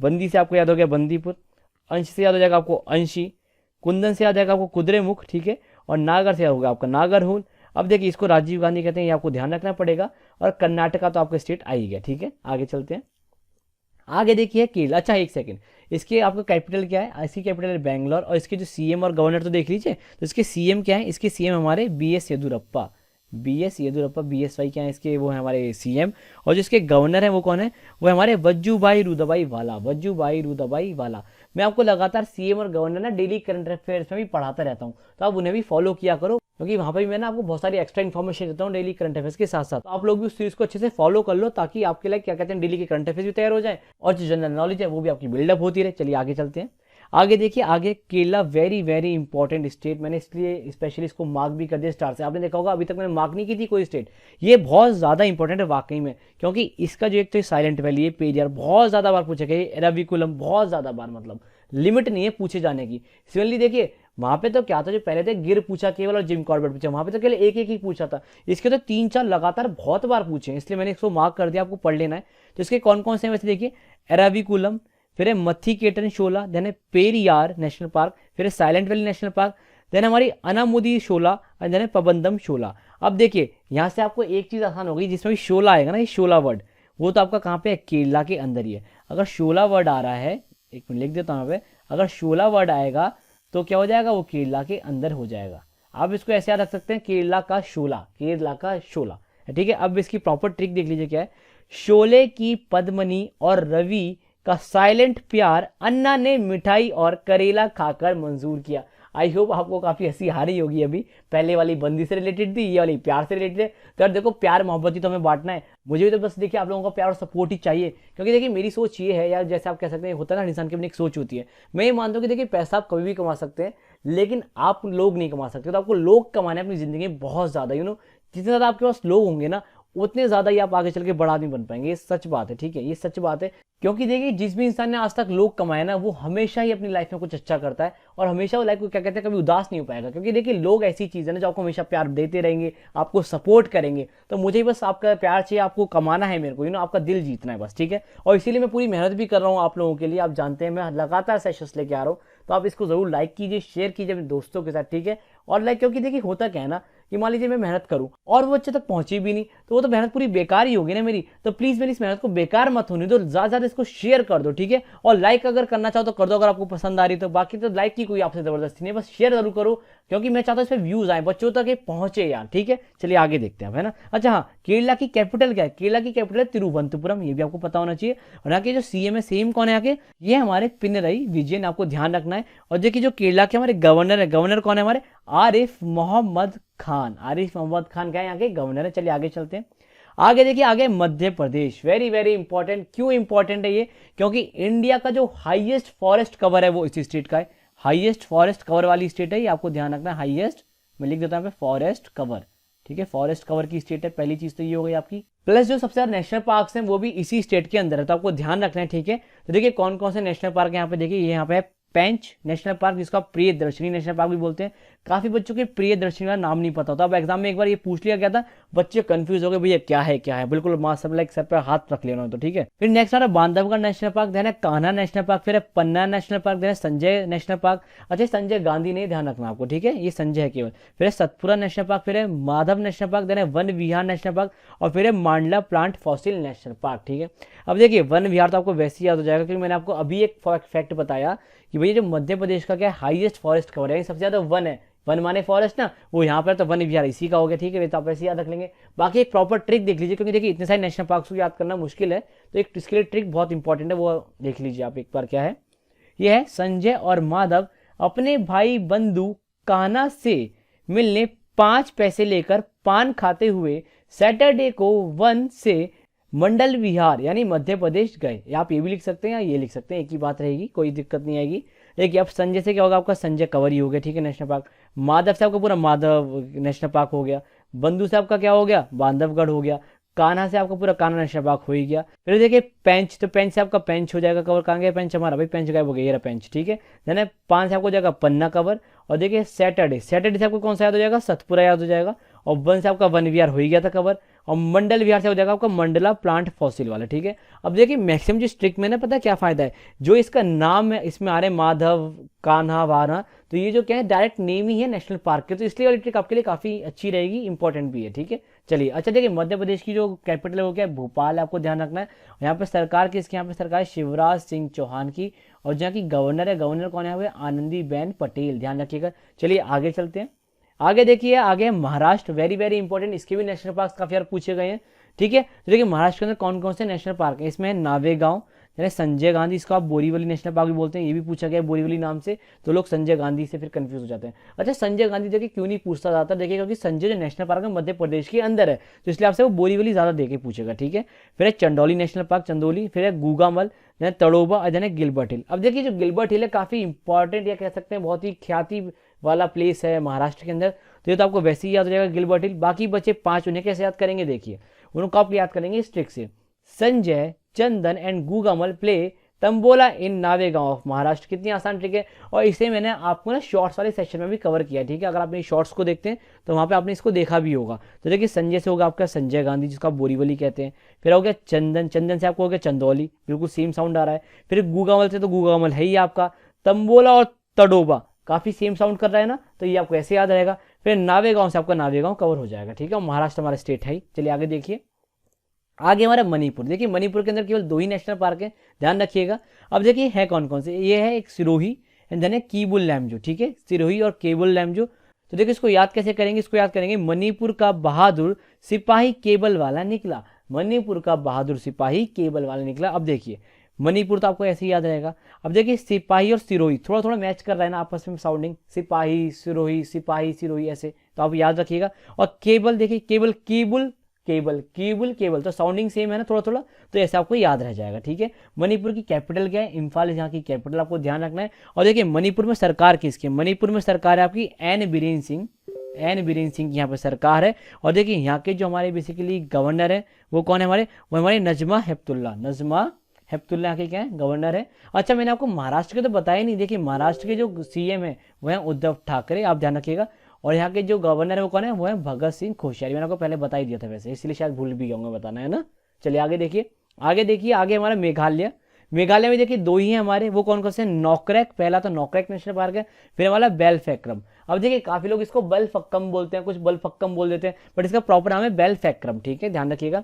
बंदी से आपको याद हो गया बंदीपुर, अंश से याद हो जाएगा आपको अंशी, कुंदन से याद आएगा आपको कुद्रेमुख, ठीक है, और नागर से होगा आपका नागरहोल। अब देखिए इसको राजीव गांधी कहते हैं, ये आपको ध्यान रखना पड़ेगा, और कर्नाटका तो आपका स्टेट आ ही गया, ठीक है। आगे चलते हैं। आगे देखिए केरल, अच्छा एक सेकंड, इसके आपका कैपिटल क्या है, इसकी कैपिटल है बैंगलोर, और इसके जो सीएम और गवर्नर तो देख लीजिए, तो इसके सीएम क्या है, इसके सीएम हमारे बीएस येदुरप्पा, बीएस येदुरप्पा, बीएसवाई क्या है इसके, वो है हमारे सीएम। और जिसके गवर्नर है वो कौन है, वो हमारे वज्जूभाई रुदभाई वाला, वज्जूभाई रुदभाई वाला। मैं आपको लगातार सीएम और गवर्नर ना डेली करंट अफेयर्स में भी पढ़ाता रहता हूँ, तो आप उन्हें भी फॉलो किया करो, क्योंकि वहाँ पर भी मैं ना आपको बहुत सारी एक्स्ट्रा इन्फॉर्मेशन देता हूँ डेली करंट अफेयर्स के साथ साथ। तो आप लोग भी उस चीज़ को अच्छे से फॉलो कर लो, ताकि आपके लिए क्या कहते हैं डेली के करंट अफेयर्स भी तैयार हो जाए, और जो जनरल नॉलेज है वो भी आपकी बिल्डअप होती रहे। चलिए आगे चलते हैं। आगे देखिए, आगे Kerala very very important state, मैंने इसलिए स्पेशली इसको मार्क भी कर दिया स्टार से। आपने देखा होगा अभी तक मैंने मार्क नहीं की थी कोई स्टेट, ये बहुत ज़्यादा इंपॉर्टेंट है वाकई में, क्योंकि इसका जो एक तो साइलेंट वैली है, पेरियार बहुत ज़्यादा बार पूछा गया, एराविकुलम बहुत ज़्यादा बार, मतलब लिमिट नहीं है पूछे जाने की। सिमिलरली देखिए वहाँ पे तो क्या था, जो पहले थे गिर पूछा केवल और जिम कॉर्बेट पूछा, वहाँ पे तो केवल एक एक ही पूछा था, इसके तो 3-4 लगातार बहुत बार पूछे हैं, इसलिए मैंने इसको मार्क कर दिया, आपको पढ़ लेना है। तो इसके कौन कौन से हैं वैसे देखिए, एराविकुलम, फिर है मथीकेटन शोला, देन है पेरियार नेशनल पार्क, फिर है silent valley national park, then हमारी अनामुदी शोला, और देन है पबंदम शोला। अब देखिए यहाँ से आपको एक चीज़ आसान हो गई, जिसमें भी शोला आएगा ना, ये शोला वर्ड, वो तो आपका कहाँ पे है, केरला के अंदर ही है। अगर शोला वर्ड आ रहा है, एक मिनट लिख देता हूँ यहाँ पे, अगर शोला वर्ड आएगा तो क्या हो जाएगा, वो केरला के अंदर हो जाएगा। आप इसको ऐसे याद रख सकते हैं, केरला का शोला, केरला का शोला, ठीक है। अब इसकी प्रॉपर ट्रिक देख लीजिए क्या है, शोले की पद्मनी और रवि का साइलेंट प्यार अन्ना ने मिठाई और करेला खाकर मंजूर किया। आई होप आपको काफी हंसी आ रही होगी, अभी पहले वाली बंदी से रिलेटेड थी, ये वाली प्यार से रिलेटेड है। तो यार देखो प्यार मोहब्बत ही तो हमें बांटना है, मुझे भी तो बस देखिए आप लोगों का प्यार और सपोर्ट ही चाहिए, क्योंकि देखिए मेरी सोच ये है यार, जैसे आप कह सकते हैं होता है ना, इंसान की अपनी एक सोच होती है। मैं ये मानता हूँ कि देखिए पैसा आप कभी भी कमा सकते हैं, लेकिन आप लोग नहीं कमा सकते, तो आपको लोग कमाने अपनी जिंदगी में बहुत ज्यादा, जितने ज्यादा आपके पास लोग होंगे ना, उतने ज्यादा ही आप आगे चल के बड़ा आदमी बन पाएंगे। ये सच बात है, ठीक है, ये सच बात है। क्योंकि देखिए जिस भी इंसान ने आज तक लोग कमाए ना, वो हमेशा ही अपनी लाइफ में कुछ अच्छा करता है, और हमेशा वो लाइफ को क्या कहते हैं, कभी उदास नहीं हो पाएगा। क्योंकि देखिए लोग ऐसी चीज है ना, जो आपको हमेशा प्यार देते रहेंगे, आपको सपोर्ट करेंगे। तो मुझे बस आपका प्यार चाहिए, आपको कमाना है मेरे को, आपका दिल जीतना है बस, ठीक है। और इसीलिए मैं पूरी मेहनत भी कर रहा हूँ आप लोगों के लिए, आप जानते हैं मैं लगातार सेशंस लेके आ रहा हूँ। तो आप इसको जरूर लाइक कीजिए, शेयर कीजिए अपने दोस्तों के साथ, ठीक है। और लाइक, क्योंकि देखिए होता क्या है ना, कि मान लीजिए मैं मेहनत करूं और वो अच्छे तक पहुंची भी नहीं, तो वो तो मेहनत पूरी बेकार ही होगी ना मेरी। तो प्लीज मेरी इस मेहनत को बेकार मत होने दो, ज्यादा ज्यादा इसको शेयर कर दो, ठीक है। और लाइक अगर करना चाहो तो कर दो, अगर आपको पसंद आ रही तो। बाकी तो लाइक की कोई आपसे जबरदस्ती नहीं, बस शेयर जरूर करो, क्योंकि मैं चाहता हूँ इस पर व्यूज आए, बच्चों तक ये पहुंचे यार, ठीक है। चलिए आगे देखते हैं, है ना। अच्छा हाँ, केरला की कैपिटल क्या है, केरला की कैपिटल है तिरुवनंतपुरम, ये भी आपको पता होना चाहिए। और यहाँ के जो सीएम है, सीएम कौन है यहाँ के, ये हमारे पिनरई विजयन, आपको ध्यान रखना है। और देखिए जो केरला के हमारे गवर्नर है, गवर्नर कौन है हमारे, आरिफ मोहम्मद खान, आरिफ मोहम्मद खान क्या है यहाँ के गवर्नर है। चलिए आगे चलते हैं। आगे देखिए, आगे Madhya Pradesh, very very important. क्यों इंपॉर्टेंट है ये, क्योंकि इंडिया का जो हाईएस्ट फॉरेस्ट कवर है वो इसी स्टेट का है, हाईएस्ट फॉरेस्ट कवर वाली स्टेट है ये, आपको ध्यान रखना है, हाईएस्ट मैं लिख देता हूँ यहाँ पे फॉरेस्ट कवर, ठीक है, फॉरेस्ट कवर की स्टेट है, पहली चीज तो ये हो गई आपकी। प्लस जो सबसे ज्यादा नेशनल पार्क हैं वो भी इसी स्टेट के अंदर है, तो आपको ध्यान रखना है, ठीक है। तो देखिए कौन कौन से नेशनल पार्क है यहाँ पे, देखिए ये यहाँ पे है पेंच नेशनल पार्क, जिसको आप प्रियदर्शनी नेशनल पार्क भी बोलते हैं। काफी बच्चों के प्रियदर्शनी का नाम नहीं पता होता, अब एग्जाम में एक बार ये पूछ लिया गया था, बच्चे कंफ्यूज हो गए भैया क्या है, बिल्कुल मास्टर लाइक सर पे हाथ रख लिया उन्होंने, तो ठीक है। फिर नेक्स्ट आ रहा है बांधवगढ़ नेशनल पार्क, देन है कान्हा नेशनल पार्क, फिर है पन्ना नेशनल पार्क, देन है संजय नेशनल पार्क। अच्छा संजय गांधी नहीं, ध्यान रखना आपको, ठीक है, ये संजय है केवल। फिर है सतपुरा नेशनल पार्क, फिर है माधव नेशनल पार्क, देन है वन विहार नेशनल पार्क, और फिर है मांडला प्लांट फॉसिल नेशनल पार्क, ठीक है। अब देखिए वन विहार तो आपको वैसे ही याद हो जाएगा, क्योंकि मैंने आपको अभी एक फैक्ट बताया कि भैया जो मध्य प्रदेश का क्या है हाईएस्ट फॉरेस्ट कवर है, सबसे ज्यादा वन है, वन माने फॉरेस्ट ना, वो यहाँ पर तो वन विहार इसी का हो गया, ठीक है, तो आप ऐसे याद रख लेंगे। बाकी एक प्रॉपर ट्रिक देख लीजिए, क्योंकि देखिए इतने सारे नेशनल पार्क को याद करना मुश्किल है, तो एक इसके लिए ट्रिक बहुत इंपॉर्टेंट है, वो देख लीजिए आप एक बार। क्या है यह है, संजय और माधव अपने भाई बंधु कान्हा से मिलने 5 पैसे लेकर पान खाते हुए सैटरडे को वन से मंडल विहार यानी मध्य प्रदेश गए। आप ये भी लिख सकते हैं या ये लिख सकते हैं, एक ही बात रहेगी, कोई दिक्कत नहीं आएगी। देखिए अब संजय से क्या होगा, आपका संजय कंवर ही हो गया, ठीक है, नेशनल पार्क। माधव से आपका पूरा माधव नेशनल पार्क हो गया, बंधु से आपका क्या हो गया, बांधवगढ़ हो गया, कान्हा से आपका पूरा कान्हा नेशनल पार्क हो ही गया। फिर देखिए पेंच, तो पेंच से आपका पेंच हो जाएगा कवर, कहाँ गया पेंच हमारा, भाई पेंच गायब हो गया, ये रहा पेंच, ठीक है। देन पान से आपको हो जाएगा पन्ना कवर, और देखिए सैटरडे, सैटरडे से आपको कौन सा याद हो जाएगा, सतपुरा याद हो जाएगा, और वन से आपका वन विहार हो ही गया था कवर, और मंडल विहार से हो जाएगा आपका मंडला प्लांट फॉसिल वाला, ठीक है। अब देखिए मैक्सिमम जो स्ट्रिक्ट में ना, पता है क्या फायदा है, जो इसका नाम है इसमें आ रहे माधव कान्हा वाना, तो ये जो क्या है डायरेक्ट नेम ही है नेशनल पार्क के, तो इसलिए वाली ट्रिक आपके लिए काफी अच्छी रहेगी, इंपॉर्टेंट भी है, ठीक है। चलिए अच्छा देखिए मध्य प्रदेश की जो कैपिटल है वो क्या है, भोपाल है, आपको ध्यान रखना है। यहाँ पे सरकार किसकी, यहाँ पे सरकार है शिवराज सिंह चौहान की, और जहाँ की गवर्नर है, गवर्नर कौन है, आनंदीबेन पटेल, ध्यान रखिएगा। चलिए आगे चलते हैं, आगे देखिए, आगे महाराष्ट्र, वेरी वेरी इंपॉर्टेंट, इसके भी नेशनल पार्क काफी बार पूछे गए हैं, ठीक है। तो देखिए महाराष्ट्र के अंदर कौन कौन से नेशनल पार्क है, इसमें नावेगांव, यानी संजय गांधी, इसको आप बोरीवली नेशनल पार्क भी बोलते हैं, ये भी पूछा गया है बोरीवली नाम से, तो लोग संजय गांधी से फिर कंफ्यूज हो जाते हैं। अच्छा संजय गांधी देखिए क्यों नहीं पूछता जाता, देखिए क्योंकि संजय जो नेशनल पार्क है मध्य प्रदेश के अंदर है, तो इसलिए आपसे वो बोरीवली ज्यादा देके पूछेगा, ठीक है। फिर है चंदौली नेशनल पार्क, चंदौली, फिर है गूगामल, तड़ोबा, और गिलबर्ट हिल। अब देखिए जो गिलबर्ट हिल है काफी इंपॉर्टेंट या कह सकते हैं बहुत ही ख्याति वाला प्लेस है महाराष्ट्र के अंदर, तो ये तो आपको वैसे ही याद हो जाएगा गिलबर्ट हिल। बाकी बचे 5, उन्हें कैसे याद करेंगे, देखिए उनको आप याद करेंगे इस ट्रिक से, Sanjay, Chandan and Gugamal play tambola in Navegaon of Maharashtra. कितनी आसान ट्रिक है, और इसे मैंने आपको ना शॉर्ट्स वाले सेशन में भी कवर किया, ठीक है, अगर आप शॉर्ट्स को देखते हैं तो वहां पे आपने इसको देखा भी होगा। तो देखिए संजय से होगा आपका संजय गांधी, जिसको आप बोरीवली कहते हैं, फिर हो गया चंदन, चंदन से आपको हो गया चंदौली, बिल्कुल सेम साउंड आ रहा है, फिर गूगामल से तो गूगामल है ही आपका, तंबोला और तड़ोबा काफी सेम साउंड कर रहा है ना, तो ये आपको ऐसे याद रहेगा। फिर नावेगांव से आपका नावेगांव कवर हो जाएगा, ठीक है, महाराष्ट्र हमारा स्टेट है। चलिए आगे देखिए, आगे हमारा मणिपुर, देखिए मणिपुर के अंदर केवल 2 ही नेशनल पार्क है, ध्यान रखिएगा। अब देखिए है कौन कौन से, ये है एक सिरोही एंड देन है कीबुल लैमजो, ठीक है, सिरोही और केबुल लैमजो। तो देखिए इसको याद कैसे करेंगे, इसको याद करेंगे मणिपुर का बहादुर सिपाही केबल वाला निकला, मणिपुर का बहादुर सिपाही केबल वाला निकला। अब देखिए मणिपुर तो आपको ऐसे ही याद रहेगा। अब देखिए सिपाही और सिरोही थोड़ा थोड़ा मैच कर रहा है ना आपस में साउंडिंग, सिपाही सिरोही ऐसे, तो आप याद रखिएगा। और केबल देखिए, cable Keibul cable, Keibul cable, तो साउंडिंग सेम है ना थोड़ा थोड़ा, तो ऐसे आपको याद रह जाएगा, ठीक है। मणिपुर की कैपिटल क्या है, इम्फाल यहाँ की कैपिटल, आपको ध्यान रखना है। और देखिए मणिपुर में सरकार किसकी है, मणिपुर में सरकार है आपकी एन बीरेन सिंह, एन बीरेन सिंह की यहाँ पर सरकार है। और देखिए यहाँ के जो हमारे बेसिकली गवर्नर है वो कौन है हमारे, वो हमारे नजमा हेपतुल्ला, नजमा हेपतुल्ला यहाँ के क्या है गवर्नर है। अच्छा मैंने आपको महाराष्ट्र के तो बताया नहीं, देखिए महाराष्ट्र के जो सीएम है वो है उद्धव ठाकरे, आप ध्यान रखिएगा। और यहाँ के जो गवर्नर है वो कौन है, वो है भगत सिंह कोश्यारी, मैंने आपको पहले बता ही दिया था वैसे, इसलिए शायद भूल भी गया बताना, है ना। चलिए आगे देखिए, आगे देखिए, आगे हमारा मेघालय, मेघालय में देखिए 2 ही हैं हमारे, वो कौन कौन से, नोकरेक, पहला तो नोकरेक नेशनल पार्क है, फिर हमारा बेलफैक्रम। अब देखिए काफी लोग इसको बलफक्कम बोलते हैं, कुछ बलफक्कम बोल देते हैं, बट इसका प्रॉपर नाम है बेलफैक्रम, ठीक है, ध्यान रखिएगा।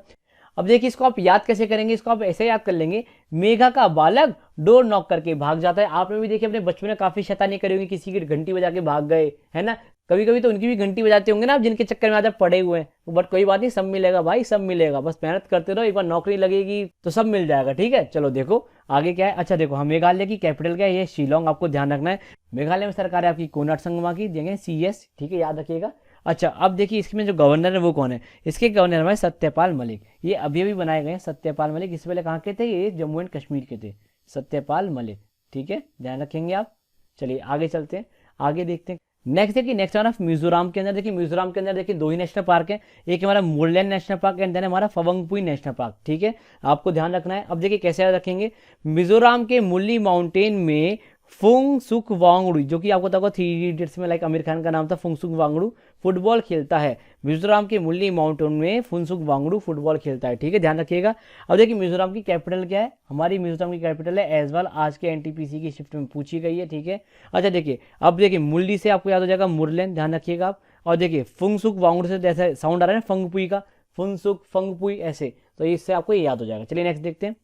अब देखिए इसको आप याद कैसे करेंगे, इसको आप ऐसे याद कर लेंगे, मेघा का बालक डोर नॉक करके भाग जाता है। आपने भी देखिए अपने बचपन में काफी शैतानी करी होगी, किसी की घंटी बजा के भाग गए, है ना, कभी कभी तो उनकी भी घंटी बजाते होंगे ना आप, जिनके चक्कर में आज आप पड़े हुए हैं। बट कोई बात नहीं, सब मिलेगा भाई, सब मिलेगा, बस मेहनत करते रहो, एक बार नौकरी लगेगी तो सब मिल जाएगा, ठीक है। चलो देखो आगे क्या है। अच्छा देखो हम मेघालय की कैपिटल क्या है, ये शिलोंग, आपको ध्यान रखना है। मेघालय में सरकार है आपकी कोनराड संगमा की, देंगे CS, ठीक है, याद रखिएगा। अच्छा अब देखिए इसमें जो गवर्नर है वो कौन है, इसके गवर्नर हमारे सत्यपाल मलिक, ये अभी अभी बनाए गए हैं सत्यपाल मलिक, इससे पहले कहाँ के थे, ये जम्मू एंड कश्मीर के थे, सत्यपाल मलिक, ठीक है, ध्यान रखेंगे आप। चलिए आगे चलते हैं, आगे देखते हैं। नेक्स्ट देखिए, नेक्स्ट हमारा मिजोरम के अंदर देखिए, मिजोरम के अंदर देखिए दो ही नेशनल पार्क है, एक हमारा Murlen national park and then हमारा फवंगपुई नेशनल पार्क, ठीक है, आपको ध्यान रखना है। अब देखिए कैसे याद रखेंगे, मिजोरम के मुरली माउंटेन में फुंगसुक वांगडू, जो कि आपको पता होगा 3 इडियट्स में लाइक आमिर खान का नाम था, फुंगसुक वांगडू फुटबॉल खेलता है। मिजोरम के मुरली माउंटेन में फुंगसुक वांगडू फुटबॉल खेलता है, ठीक है, ध्यान रखिएगा। अब देखिए मिजोरम की कैपिटल क्या है, हमारी मिजोरम की कैपिटल है एजवाल, आज के एनटीपीसी की शिफ्ट में पूछी गई है, ठीक है। अच्छा देखिए, अब देखिए मुरली से आपको याद हो जाएगा मुरलेन, ध्यान रखिएगा आप। और देखिए फुंगसुक वांगडू से जैसे साउंड आ रहा है ना फंगपुई का, फुंगसुक फंगपुई ऐसे, तो इससे आपको ये याद हो जाएगा। चलिए नेक्स्ट देखते हैं।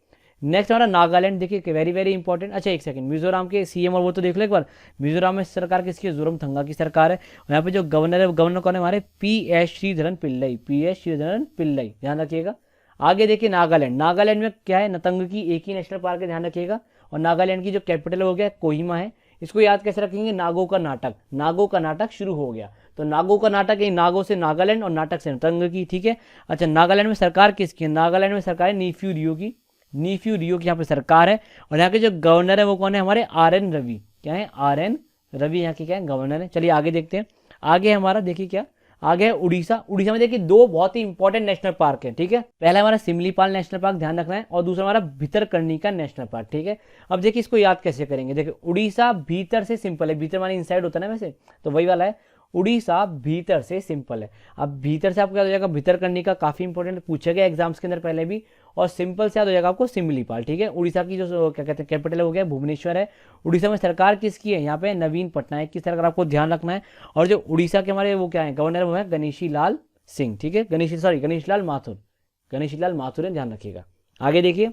नेक्स्ट हमारा नागालैंड देखिए, वेरी वेरी इंपॉर्टेंट। अच्छा एक सेकंड, मिजोरम के सीएम और वो तो देख लो एक बार। मिजोरम में सरकार किसकी है, जोरमथंगा की सरकार है। और यहाँ पे जो गवर्नर है, गवर्नर कौन है, हमारे पी.एस. श्रीधरन पिल्लई, पी.एस. श्रीधरन पिल्लई, ध्यान रखिएगा। आगे देखिए नागालैंड, नागालैंड में क्या है, नतंग की एक ही नेशनल पार्क है, ध्यान रखिएगा। और नागालैंड की जो कैपिटल हो गया कोहिमा है। इसको याद कैसे रखेंगे, नागो का नाटक, नागो का नाटक शुरू हो गया, तो नागो का नाटक है, नागो से नागालैंड और नाटक से नतंग की, ठीक है। अच्छा नागालैंड में सरकार किसकी है, नागालैंड में सरकार है नीफ्यू रियो की, नीफ्यू रियो की यहाँ पे सरकार है। और यहाँ के जो गवर्नर है वो कौन है, हमारे आर.एन. रवि, क्या है, आर.एन. रवि यहाँ के क्या है, गवर्नर है। चलिए आगे देखते हैं। आगे हमारा देखिए क्या, आगे है उड़ीसा। उड़ीसा में देखिए दो बहुत ही इंपॉर्टेंट नेशनल पार्क है, ठीक है। पहला हमारा सिमलीपाल नेशनल पार्क, ध्यान रखना है, और दूसरा हमारा भितरकनिका नेशनल पार्क, ठीक है। अब देखिए इसको याद कैसे करेंगे, देखिए उड़ीसा भीतर से सिंपल है, भीतर माने इनसाइड होता है ना वैसे, तो वही वाला है, उड़ीसा भीतर से सिंपल है। अब भीतर से आपको याद हो जाएगा भितरकनिका, काफी इंपॉर्टेंट पूछा गया एग्जाम्स के अंदर पहले भी। और सिंपल से याद हो जाएगा आपको सिमलीपाल, ठीक है। उड़ीसा की जो क्या कहते हैं कैपिटल हो गया भुवनेश्वर है। उड़ीसा में सरकार किसकी है, यहाँ पे नवीन पटनायक की सरकार, आपको ध्यान रखना है। और जो उड़ीसा के हमारे वो क्या है गवर्नर, वो है गणेशी लाल सिंह, ठीक है, गणेशी लाल माथुर, गणेशी लाल माथुर है, ध्यान रखिएगा। आगे देखिए,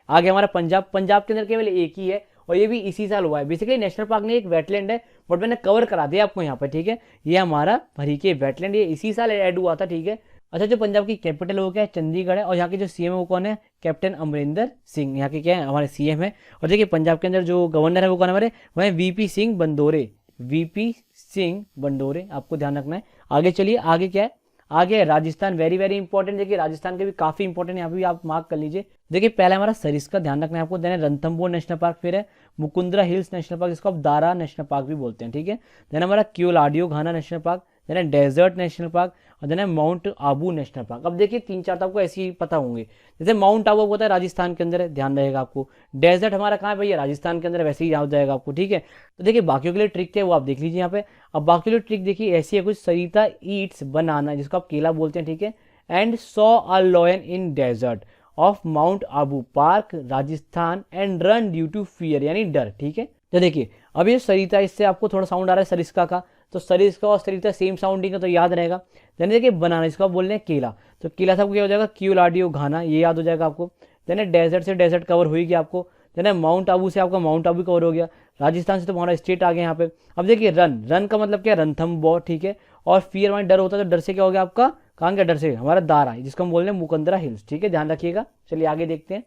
आगे हमारा पंजाब, पंजाब के अंदर केवल एक ही है और ये भी इसी साल हुआ है। बेसिकली नेशनल पार्क नहीं, एक वेटलैंड है, बट मैंने कवर करा दिया आपको यहाँ पे, ठीक है। ये हमारा हरीके वेटलैंड, ये इसी साल ऐड हुआ था, ठीक है। अच्छा जो पंजाब की कैपिटल हो गया चंडीगढ़ है, और यहाँ के जो सीएम है वो कौन है, कैप्टन अमरिंदर सिंह, यहाँ के क्या है हमारे सीएम है। और देखिए पंजाब के अंदर जो गवर्नर है वो कौन है हमारे, वह वीपी सिंह बंदोरे, वीपी सिंह बंडोरे, आपको ध्यान रखना है। आगे चलिए, आगे क्या है, आगे है राजस्थान, वेरी वेरी इंपॉर्टेंट। देखिए राजस्थान के भी काफी इंपॉर्टेंट, यहाँ पे भी आप मार्क कर लीजिए। देखिए पहला हमारा सरिस्का, ध्यान रखना है आपको, देन रणथंबोर नेशनल पार्क, फिर है मुकुंदरा हिल्स नेशनल पार्क, जिसको आप दारा नेशनल पार्क भी बोलते हैं, ठीक है। देन हमारा क्योलाडियो घाना नेशनल पार्क, देन है डेजर्ट नेशनल पार्क, और देन है माउंट आबू नेशनल पार्क। अब देखिए 3-4 तो आपको ऐसे ही पता होंगे, जैसे माउंट आबू होता है राजस्थान के अंदर है, ध्यान रहेगा आपको। डेजर्ट हमारा कहाँ है भैया, राजस्थान के अंदर, वैसे ही याद जाएगा आपको, ठीक है। तो देखिए बाकियों के लिए ट्रिक है वो आप देख लीजिए यहाँ पे। अब बाकी के लिए ट्रिक देखिए ऐसी है कुछ, सरिता ईट्स बनाना, जिसको आप केला बोलते हैं, ठीक है, and saw a lion in desert of mount Abu park Rajasthan and run due to fear, यानी डर, ठीक है। तो देखिए अब ये सरिता, इससे आपको थोड़ा साउंड आ रहा है सरिस्का का, तो सरिस्का और सरिता सेम साउंडिंग है, तो याद रहेगा। देन देखिए बनाना, इसको आप बोल रहे हैं केला, तो केला से आपको क्या हो जाएगा, क्यूलाडियो घाना, ये याद हो जाएगा आपको। देन डेजर्ट से डेजर्ट कवर हो गया आपको। देन माउंट आबू से आपका माउंट आबू कवर हो गया। राजस्थान से तो हमारा स्टेट आ गया यहाँ पे। अब देखिए रन, रन का मतलब क्या है, रणथंबोर, ठीक है। और फियर माने डर होता है, तो डर से क्या हो गया आपका, कहाँ का डर से, हमारा दारा, जिसको हम बोल रहे हैं मुकुंदरा हिल्स, ठीक है, ध्यान रखिएगा। चलिए आगे देखते हैं।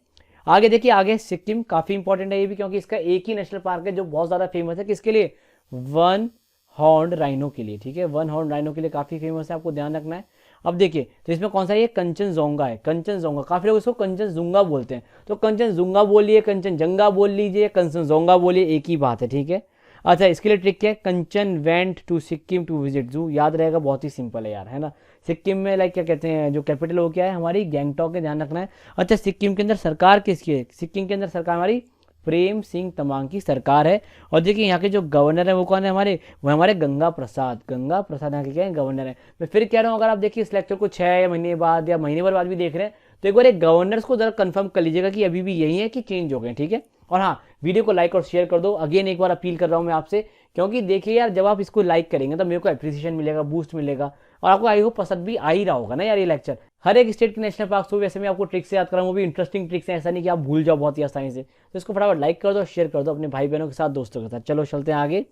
आगे देखिए, आगे सिक्किम, काफी इंपॉर्टेंट है ये भी, क्योंकि इसका एक ही नेशनल पार्क है जो बहुत ज्यादा फेमस है, किसके लिए, वन हॉर्न राइनो के लिए, ठीक है, वन हॉर्न राइनो के लिए काफी फेमस है, आपको ध्यान रखना है। अब देखिए तो इसमें कौन सा, ये कंचनजोंगा है, कंचनजोंगा, काफी लोग इसको कंचनजुंगा बोलते हैं, तो कंचनजुंगा बोलिए, कंचनजंगा बोल लीजिए, कंचनजोंगा बोलिए, एक ही बात है, ठीक है। अच्छा इसके लिए ट्रिक क्या है, Kanchan went to Sikkim to visit zoo, याद रहेगा, बहुत ही सिंपल है यार, है ना। सिक्किम में लाइक क्या कहते हैं, जो कैपिटल वो क्या है हमारी, गैंगटॉक है, ध्यान रखना है। अच्छा सिक्किम के अंदर सरकार किसकी है, सिक्किम के अंदर सरकार हमारी प्रेम सिंह तमांग की सरकार है। और देखिए यहाँ के जो गवर्नर है वो कौन है हमारे, वो हमारे गंगा प्रसाद, गंगा प्रसाद यहाँ के क्या है गवर्नर है। मैं फिर कह रहा हूँ, अगर आप देखिए इस लेक्चर को 6 महीने बाद या महीने भर बाद भी देख रहे हैं, तो एक बार एक गवर्नर्स को जरा कंफर्म कर लीजिएगा कि अभी भी यही है कि चेंज हो गए, ठीक है। और हाँ वीडियो को लाइक और शेयर कर दो, अगेन एक बार अपील कर रहा हूँ मैं आपसे, क्योंकि देखिए यार जब आप इसको लाइक करेंगे तो मेरे को अप्रिसिएशन मिलेगा, बूस्ट मिलेगा, और आपको आई होप पसंद भी आ ही रहा होगा ना यार ये लेक्चर। हर एक स्टेट के नेशनल पार्क हो, वैसे मैं आपको ट्रिक से याद कर रहा हूँ, वो भी इंटरेस्टिंग ट्रिक्स हैं, ऐसा नहीं कि आप भूल जाओ बहुत ही आसानी से। तो इसको फटाफट लाइक कर दो, शेयर कर दो अपने भाई बहनों के साथ, दोस्तों के साथ। चलो चलते हैं आगे।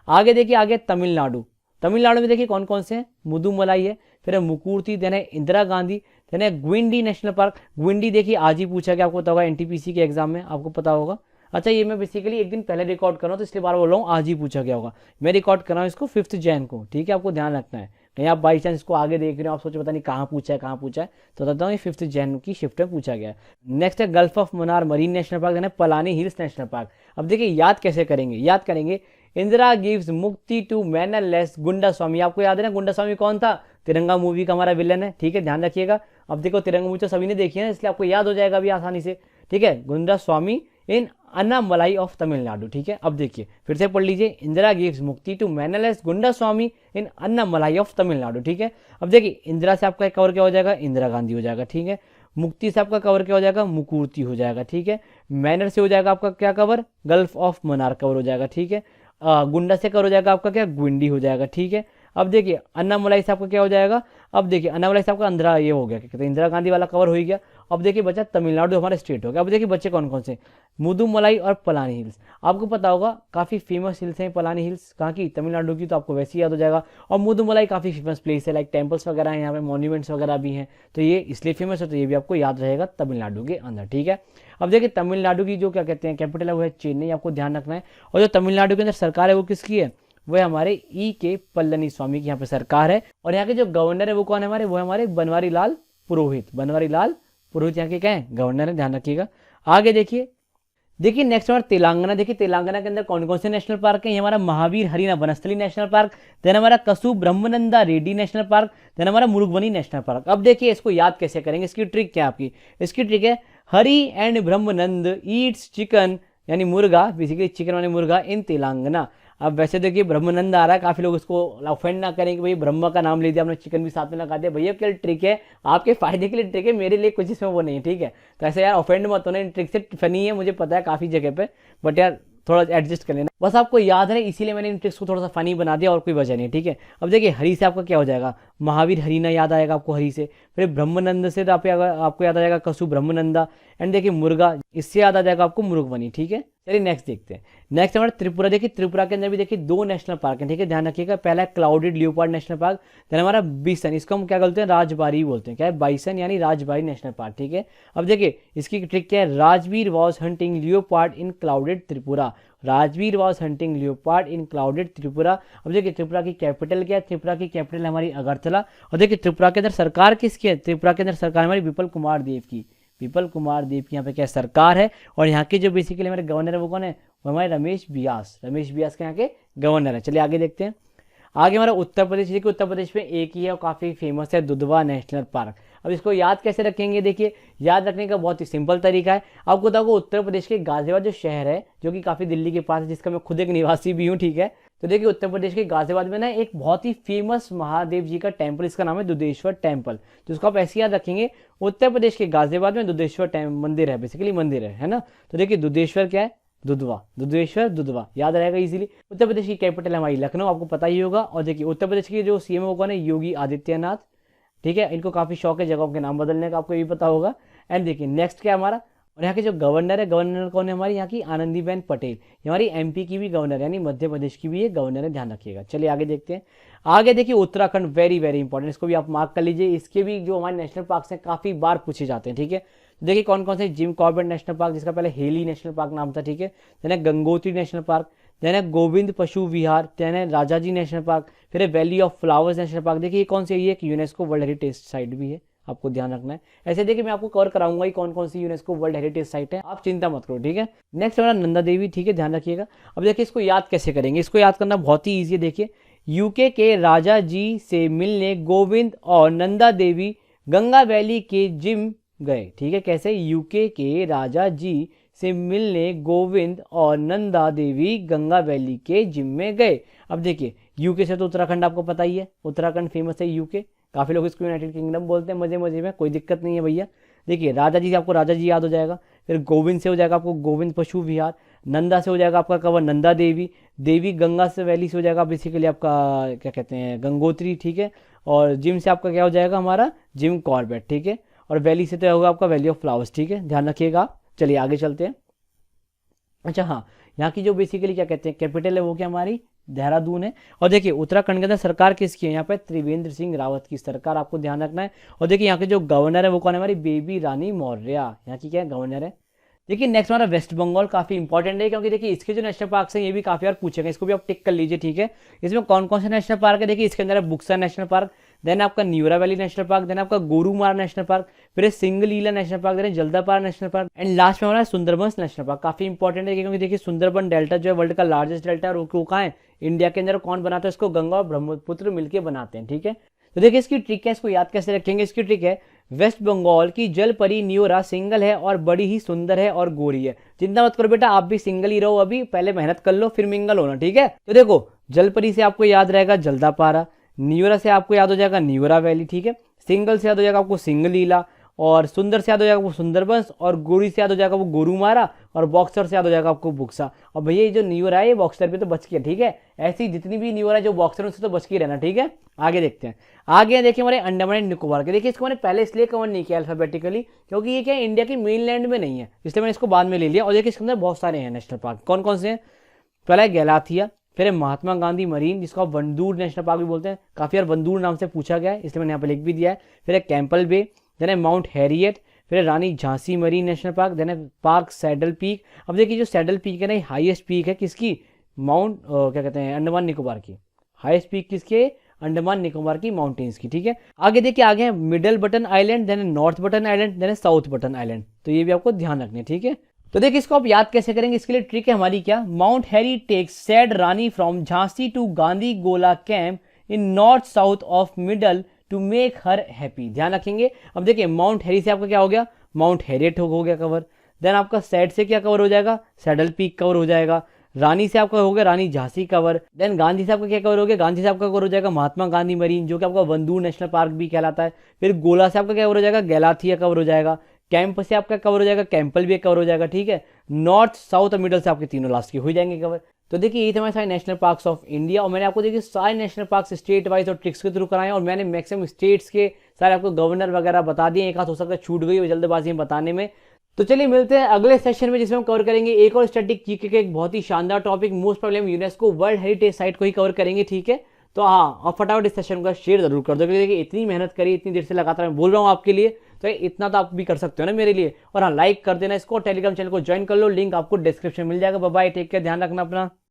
आगे देखिए, आगे तमिलनाडु, तमिलनाडु में देखिए कौन कौन से हैं, मुदुमलाई है, फिर है मुकुर्ती, देन है इंदिरा गांधी, देन है ग्विंडी नेशनल पार्क। ग्विंडी देखिए आज ही पूछा गया, आपको पता होगा एनटीपीसी के एग्जाम में, आपको पता होगा। अच्छा ये मैं बेसिकली एक दिन पहले रिकॉर्ड कर रहा हूँ, तो इसलिए बार बोल रहा हूँ आज ही पूछा गया होगा। मैं रिकॉर्ड कर रहा हूँ इसको 5 जैन को, ठीक है, आपको ध्यान रखना है। कहीं आप बाई चांस इसको आगे देख रहे हो, आप सोचे पता नहीं कहाँ पूछा है कहाँ पूछा है, तो बताता हूँ ये 5 जैन की शिफ्ट में पूछा गया है। नेक्स्ट है gulf of Mannar marine national park, यानी पलानी हिल्स नेशनल पार्क। अब देखिए याद कैसे करेंगे, याद करेंगे इंदिरा गिव्स मुक्ति टू मैनरलेस गुंडा स्वामी। आपको याद है ना गुंडा स्वामी कौन था, तिरंगा मूवी का हमारा विलन है, ठीक है, ध्यान रखिएगा। अब देखो तिरंगा मूवी तो सभी ने देखी है ना, इसलिए आपको याद हो जाएगा अभी आसानी से, ठीक है। गुंडा स्वामी इन अन्नामलाई ऑफ तमिलनाडु, ठीक है। अब देखिए फिर से पढ़ लीजिए, इंदिरा गिव्स मुक्ति टू मैनरलेस गुंडा स्वामी इन अन्नामलाई ऑफ तमिलनाडु, ठीक है। अब देखिए इंदिरा से आपका कवर क्या हो जाएगा, इंदिरा गांधी हो जाएगा, ठीक है। मुक्ति से आपका कवर क्या हो जाएगा, मुकुर्ती हो जाएगा, ठीक है। मैनर से हो जाएगा आपका क्या cover, gulf of Mannar cover हो जाएगा, ठीक है। गुंडा से कवर हो जाएगा आपका क्या, गुंडी हो जाएगा, ठीक है। अब देखिए अन्नामलाई से आपका क्या हो जाएगा, अब देखिए अन्नामलाई से आपका अंदर ये हो गया, क्या कहते हैं, इंदिरा गांधी वाला कवर हो गया। अब देखिए बच्चा तमिलनाडु हमारा स्टेट हो गया। अब देखिए बच्चे कौन कौन से, मुदुमलाई और पलानी हिल्स। आपको पता होगा काफ़ी फेमस हिल्स हैं पलानी हिल्स, कहाँ की, तमिलनाडु की, तो आपको वैसे ही याद हो जाएगा। और मुदुमलाई काफ़ी फेमस प्लेस है, लाइक टेम्पल्स वगैरह हैं यहाँ पे, मॉन्यूमेंट्स वगैरह भी हैं, तो ये इसलिए फेमस है, तो ये भी आपको याद रहेगा तमिलनाडु के अंदर, ठीक है। अब देखिए तमिलनाडु की जो क्या कहते हैं कैपिटल है वो है चेन्नई, आपको ध्यान रखना है। और जो तमिलनाडु के अंदर सरकार है वो किसकी है, वो है हमारे के पल्लनी स्वामी की यहाँ पे सरकार है। और यहाँ के जो गवर्नर है वो कौन है हमारे, वो है हमारे बनवारी लाल पुरोहित। बनवारी लाल पुरोहित यहाँ के क्या है, गवर्नर है, ध्यान रखिएगा। आगे देखिए नेक्स्ट हमारा तेलंगाना। देखिए तेलंगाना के अंदर कौन कौन से नेशनल पार्क है, ये हमारा महावीर हरिना वनस्थली नेशनल पार्क, देन हमारा कसु ब्रह्मनंदा रेड्डी नेशनल पार्क, देन हमारा मुरुगवनी नेशनल पार्क। अब देखिए इसको याद कैसे करेंगे, इसकी ट्रिक क्या है आपकी, इसकी ट्रिक है हरी एंड ब्रह्मनंद ईट्स चिकन, यानी मुर्गा, बेसिकली चिकन माने मुर्गा इन तेलंगाना। अब वैसे देखिए ब्रह्मानंद आ रहा है, काफी लोग इसको ऑफेंड ना करें कि भाई ब्रह्मा का नाम ले दिया आपने, चिकन भी साथ में लगा दिया, भैया क्या ट्रिक है, आपके फायदे के लिए ट्रिक है, मेरे लिए कुछ इसमें वो नहीं है, ठीक है। तो ऐसे यार ऑफेंड मत होना, इन ट्रिक से फनी है मुझे पता है काफी जगह पे, बट यार थोड़ा एडजस्ट कर लेना, बस आपको याद है इसीलिए मैंने इन ट्रिक्स को थोड़ा सा फनी बना दिया, और कोई वजह नहीं, ठीक है। अब देखिए हरी से आपका क्या हो जाएगा, महावीर हरीना याद आएगा आपको हरी से। फिर ब्रह्मानंद से तो आपको याद आ जाएगा कसु ब्रह्मानंदा। एंड देखिए मुर्गा, इससे याद आ जाएगा आपको मुरुगवनी, ठीक है। चलिए नेक्स्ट देखते हैं। नेक्स्ट हमारा त्रिपुरा। देखिए त्रिपुरा के अंदर भी देखिए 2 नेशनल पार्क हैं, ठीक है, ध्यान रखिएगा। पहला है clouded leopard national park, then हमारा बिसन, इसको हम क्या बोलते हैं, राजबारी बोलते हैं, क्या है, बाइसन यानी राजबारी नेशनल पार्क, ठीक है। अब देखिए इसकी ट्रिक क्या है, Rajveer was hunting leopard in clouded Tripura, Rajveer was hunting leopard in clouded Tripura. अब देखिए त्रिपुरा की कैपिटल क्या है, त्रिपुरा की कैपिटल है हमारी अगरतला। और देखिए त्रिपुरा के अंदर सरकार किसकी है, त्रिपुरा के अंदर सरकार हमारी विपुल कुमार देव की, विपुल कुमार देव की यहाँ पे क्या सरकार है। और यहाँ के जो बेसिकली हमारे गवर्नर है वो कौन है, वो हमारे रमेश बियास, रमेश बियास के यहाँ के गवर्नर है। चलिए आगे देखते हैं। आगे हमारा उत्तर प्रदेश। देखिए उत्तर प्रदेश में एक ही है और काफ़ी फेमस है, दुधवा नेशनल पार्क। अब इसको याद कैसे रखेंगे, देखिए याद रखने का बहुत ही सिंपल तरीका है। आपको बताओ उत्तर प्रदेश के गाजियाबाद जो शहर है, जो कि काफ़ी दिल्ली के पास है, जिसका मैं खुद एक निवासी भी हूँ, ठीक है। तो देखिए उत्तर प्रदेश के गाजियाबाद में ना एक बहुत ही फेमस महादेव जी का टेम्पल, इसका नाम है दुधेश्वर टेम्पल। तो इसको आप ऐसे याद रखेंगे, उत्तर प्रदेश के गाजियाबाद में दुधेश्वर मंदिर है, बेसिकली मंदिर है ना। तो देखिए दुधेश्वर क्या है, दुधवा, दुधेश्वर दुधवा, याद रहेगा इजीली। उत्तर प्रदेश की कैपिटल है हमारी लखनऊ, आपको पता ही होगा। और देखिए उत्तर प्रदेश के जो सीएम है वो कौन है, योगी आदित्यनाथ, ठीक है। इनको काफ़ी शौक है जगहों के नाम बदलने का, आपको ये भी पता होगा। एंड देखिए नेक्स्ट क्या है हमारा, और यहाँ के जो गवर्नर है, गवर्नर कौन है हमारी यहाँ की, आनंदीबेन पटेल, हमारी एमपी की भी गवर्नर यानी मध्य प्रदेश की भी ये गवर्नर है, ध्यान रखिएगा। चलिए आगे देखते हैं। आगे देखिए उत्तराखंड, वेरी वेरी इंपॉर्टेंट, इसको भी आप मार्क कर लीजिए। इसके भी जो हमारे नेशनल पार्क हैं काफ़ी बार पूछे जाते हैं, ठीक है। देखिए कौन कौन से, जिम कॉर्बेट नेशनल पार्क, जिसका पहले हेली नेशनल पार्क नाम था, ठीक है। देन है गंगोत्री नेशनल पार्क, देन है गोविंद पशु विहार, देन है राजाजी नेशनल पार्क, फिर है valley of flowers national park. देखिए ये कौन सी है, ये एक यूनेस्को वर्ल्ड हेरिटेज साइट भी है, आपको ध्यान रखना है। ऐसे देखिए मैं आपको कवर कराऊंगा ही कौन कौन सी यूनेस्को वर्ल्ड हेरिटेज साइट है, आप चिंता मत करो, ठीक है। नेक्स्ट हमारा नंदा देवी, ठीक है, ध्यान रखिएगा। अब देखिए इसको याद कैसे करेंगे, इसको याद करना बहुत ही ईजी है। देखिए यूके के राजा जी से मिलने गोविंद और नंदा देवी गंगा वैली के जिम गए, ठीक है। कैसे, यूके के राजा जी से मिलने गोविंद और नंदा देवी गंगा वैली के जिम में गए। अब देखिए यूके से तो उत्तराखंड आपको पता ही है, उत्तराखंड फेमस है यूके, काफ़ी लोग इसको यूनाइटेड किंगडम बोलते हैं, मजे मजे में, कोई दिक्कत नहीं है भैया। देखिए राजा जी, आपको राजा जी याद हो जाएगा। फिर गोविंद से हो जाएगा आपको गोविंद पशु विहार, नंदा से हो जाएगा आपका कवर नंदा देवी, देवी गंगा से वैली से हो जाएगा बेसिकली आपका क्या कहते हैं गंगोत्री, ठीक है। और जिम से आपका क्या हो जाएगा हमारा जिम कॉर्बेट, ठीक है। और वैली से तो होगा आपका वैली ऑफ फ्लावर्स, ठीक है, ध्यान रखिएगा। चलिए आगे चलते हैं। अच्छा हाँ, यहाँ की जो बेसिकली क्या कहते हैं कैपिटल है वो क्या हमारी देहरादून है। और देखिए उत्तराखंड के अंदर सरकार किसकी है, यहाँ पे त्रिवेंद्र सिंह रावत की सरकार, आपको ध्यान रखना है। और देखिए यहाँ के जो गवर्नर है वो कौन है, हमारी बेबी रानी मौर्य, यहाँ की क्या है गवर्नर है। देखिए नेक्स्ट हमारा वेस्ट बंगाल, काफी इंपॉर्टेंट है क्योंकि देखिए इसके जो नेशनल पार्क हैं ये भी काफी बार पूछेंगे, इसको भी आप टिक कर लीजिए, ठीक है। इसमें कौन कौन से नेशनल पार्क है, देखिए इसके अंदर है बुक्सा नेशनल पार्क, देन आपका Neora valley national park, then आपका गोरुमारा नेशनल पार्क, फिर Singalila national park, then Jaldapara national park, and last में हमारा सुंदरबन नेशनल पार्क। काफी इंपॉर्टेंट है क्योंकि देखिए सुंदरबन डेल्टा जो है वर्ल्ड का लार्जेस्ट डेल्टा है, वो कहाँ है, इंडिया के अंदर। कौन बनाता है इसको, गंगा और ब्रह्मपुत्र मिलकर बनाते हैं, ठीक है। तो देखिए इसकी ट्रिक है, इसको याद कैसे रखेंगे। इसकी ट्रिक है, वेस्ट बंगाल की जलपरी न्यूरा सिंगल है और बड़ी ही सुंदर है और गोरी है। चिंता मत करो बेटा, आप भी सिंगल ही रहो, अभी पहले मेहनत कर लो फिर मिंगल होना, ठीक है। तो देखो जलपरी से आपको याद रहेगा जल्दापारा, न्यूरा से आपको याद हो जाएगा न्यूरा वैली, ठीक है। सिंगल से याद हो जाएगा आपको सिंगलीला, और सुंदर से याद हो जाएगा वो सुंदरबंस, और गोरी से याद हो जाएगा वो गोरुमारा, और बॉक्सर से याद हो जाएगा आपको बुक्सा। और भैया ये जो न्यूरा है ये बॉक्सर पे तो बच गया, ठीक है। ऐसी जितनी भी न्यूरा है जो बॉक्सर उससे तो बच के रहना, ठीक है। आगे देखते हैं, आगे देखिए हमारे अंडमान एंड निकोबार के। देखिए इसको मैंने पहले इसलिए कवर नहीं किया अल्फाबेटिकली क्योंकि ये क्या है, इंडिया के मेनलैंड में नहीं है, इसलिए मैंने इसको बाद में ले लिया। और देखिए इसके अंदर बहुत सारे हैं नेशनल पार्क, कौन कौन से हैं। पहला है गैलाथिया, फिर है महात्मा गांधी मरीन जिसको आप वंदूर नेशनल पार्क भी बोलते हैं, काफी बार वंदूर नाम से पूछा गया है इसलिए मैंने यहाँ पे लिख भी दिया है। फिर है कैंपल बे, देन है माउंट हैरियट, फिर है Rani Jhansi marine national park, then है पार्क सैडल पीक। अब देखिए जो सैडल पीक है ना, हाईएस्ट पीक है किसकी, माउंट क्या कहते हैं, अंडमान निकोबार की। हाईएस्ट पीक किसके, अंडमान निकोबार की माउंटेन्स की, ठीक है। आगे देखिए आगे है Middle Button Island, then North Button Island, then South Button Island. तो ये भी आपको ध्यान रखने, ठीक है। तो देखिए इसको आप याद कैसे करेंगे, इसके लिए ट्रिक है हमारी क्या, Mount Harry takes sad Rani from Jhansi to Gandhi gola camp in north south of middle to make her happy. ध्यान रखेंगे। अब देखिए माउंट हैरी से आपका क्या हो गया, माउंट हैरियट हो गया कवर। देन आपका सैड से क्या कवर हो जाएगा, सैडल पीक कवर हो जाएगा। रानी से आपका हो गया रानी झांसी कवर। देन गांधी से आपका क्या कवर हो गया, गांधी से आपका कवर हो जाएगा महात्मा गांधी मरीन जो कि आपका वंदूर नेशनल पार्क भी कहलाता है। फिर गोला से आपका क्या कवर हो जाएगा, गैलाथिया कवर हो जाएगा। कैंप से आपका कवर हो जाएगा, कैंपल भी कवर हो जाएगा, ठीक है। नॉर्थ साउथ और मिडल से आपके तीनों लास्ट के हो जाएंगे कवर। तो देखिए ये थे हमारे सारे नेशनल पार्क्स ऑफ इंडिया, और मैंने आपको देखिए सारे नेशनल पार्क्स स्टेट वाइज और ट्रिक्स के थ्रू कराए, और मैंने मैक्सिमम स्टेट्स के सारे आपको गवर्नर वगैरह बता दिए। एक हाथ हो सकता है छूट गई हो जल्दबाजी में बताने में। तो चलिए मिलते हैं अगले सेशन में जिसमें हम कवर करेंगे एक और स्टैटिक जीके के एक बहुत ही शानदार topic, most problem UNESCO world heritage site को ही कवर करेंगे, ठीक है। तो हाँ, और फटाफट इस सेशन का शेयर जरूर कर दो क्योंकि देखिए इतनी मेहनत करी, इतनी देर से लगातार मैं बोल रहा हूँ आपके लिए, तो इतना तो आप भी कर सकते हो ना मेरे लिए। और हाँ, लाइक कर देना इसको, टेलीग्राम चैनल को ज्वाइन कर लो, लिंक आपको डिस्क्रिप्शन मिल जाएगा। बाय बाय, टेक केयर, ध्यान रखना अपना।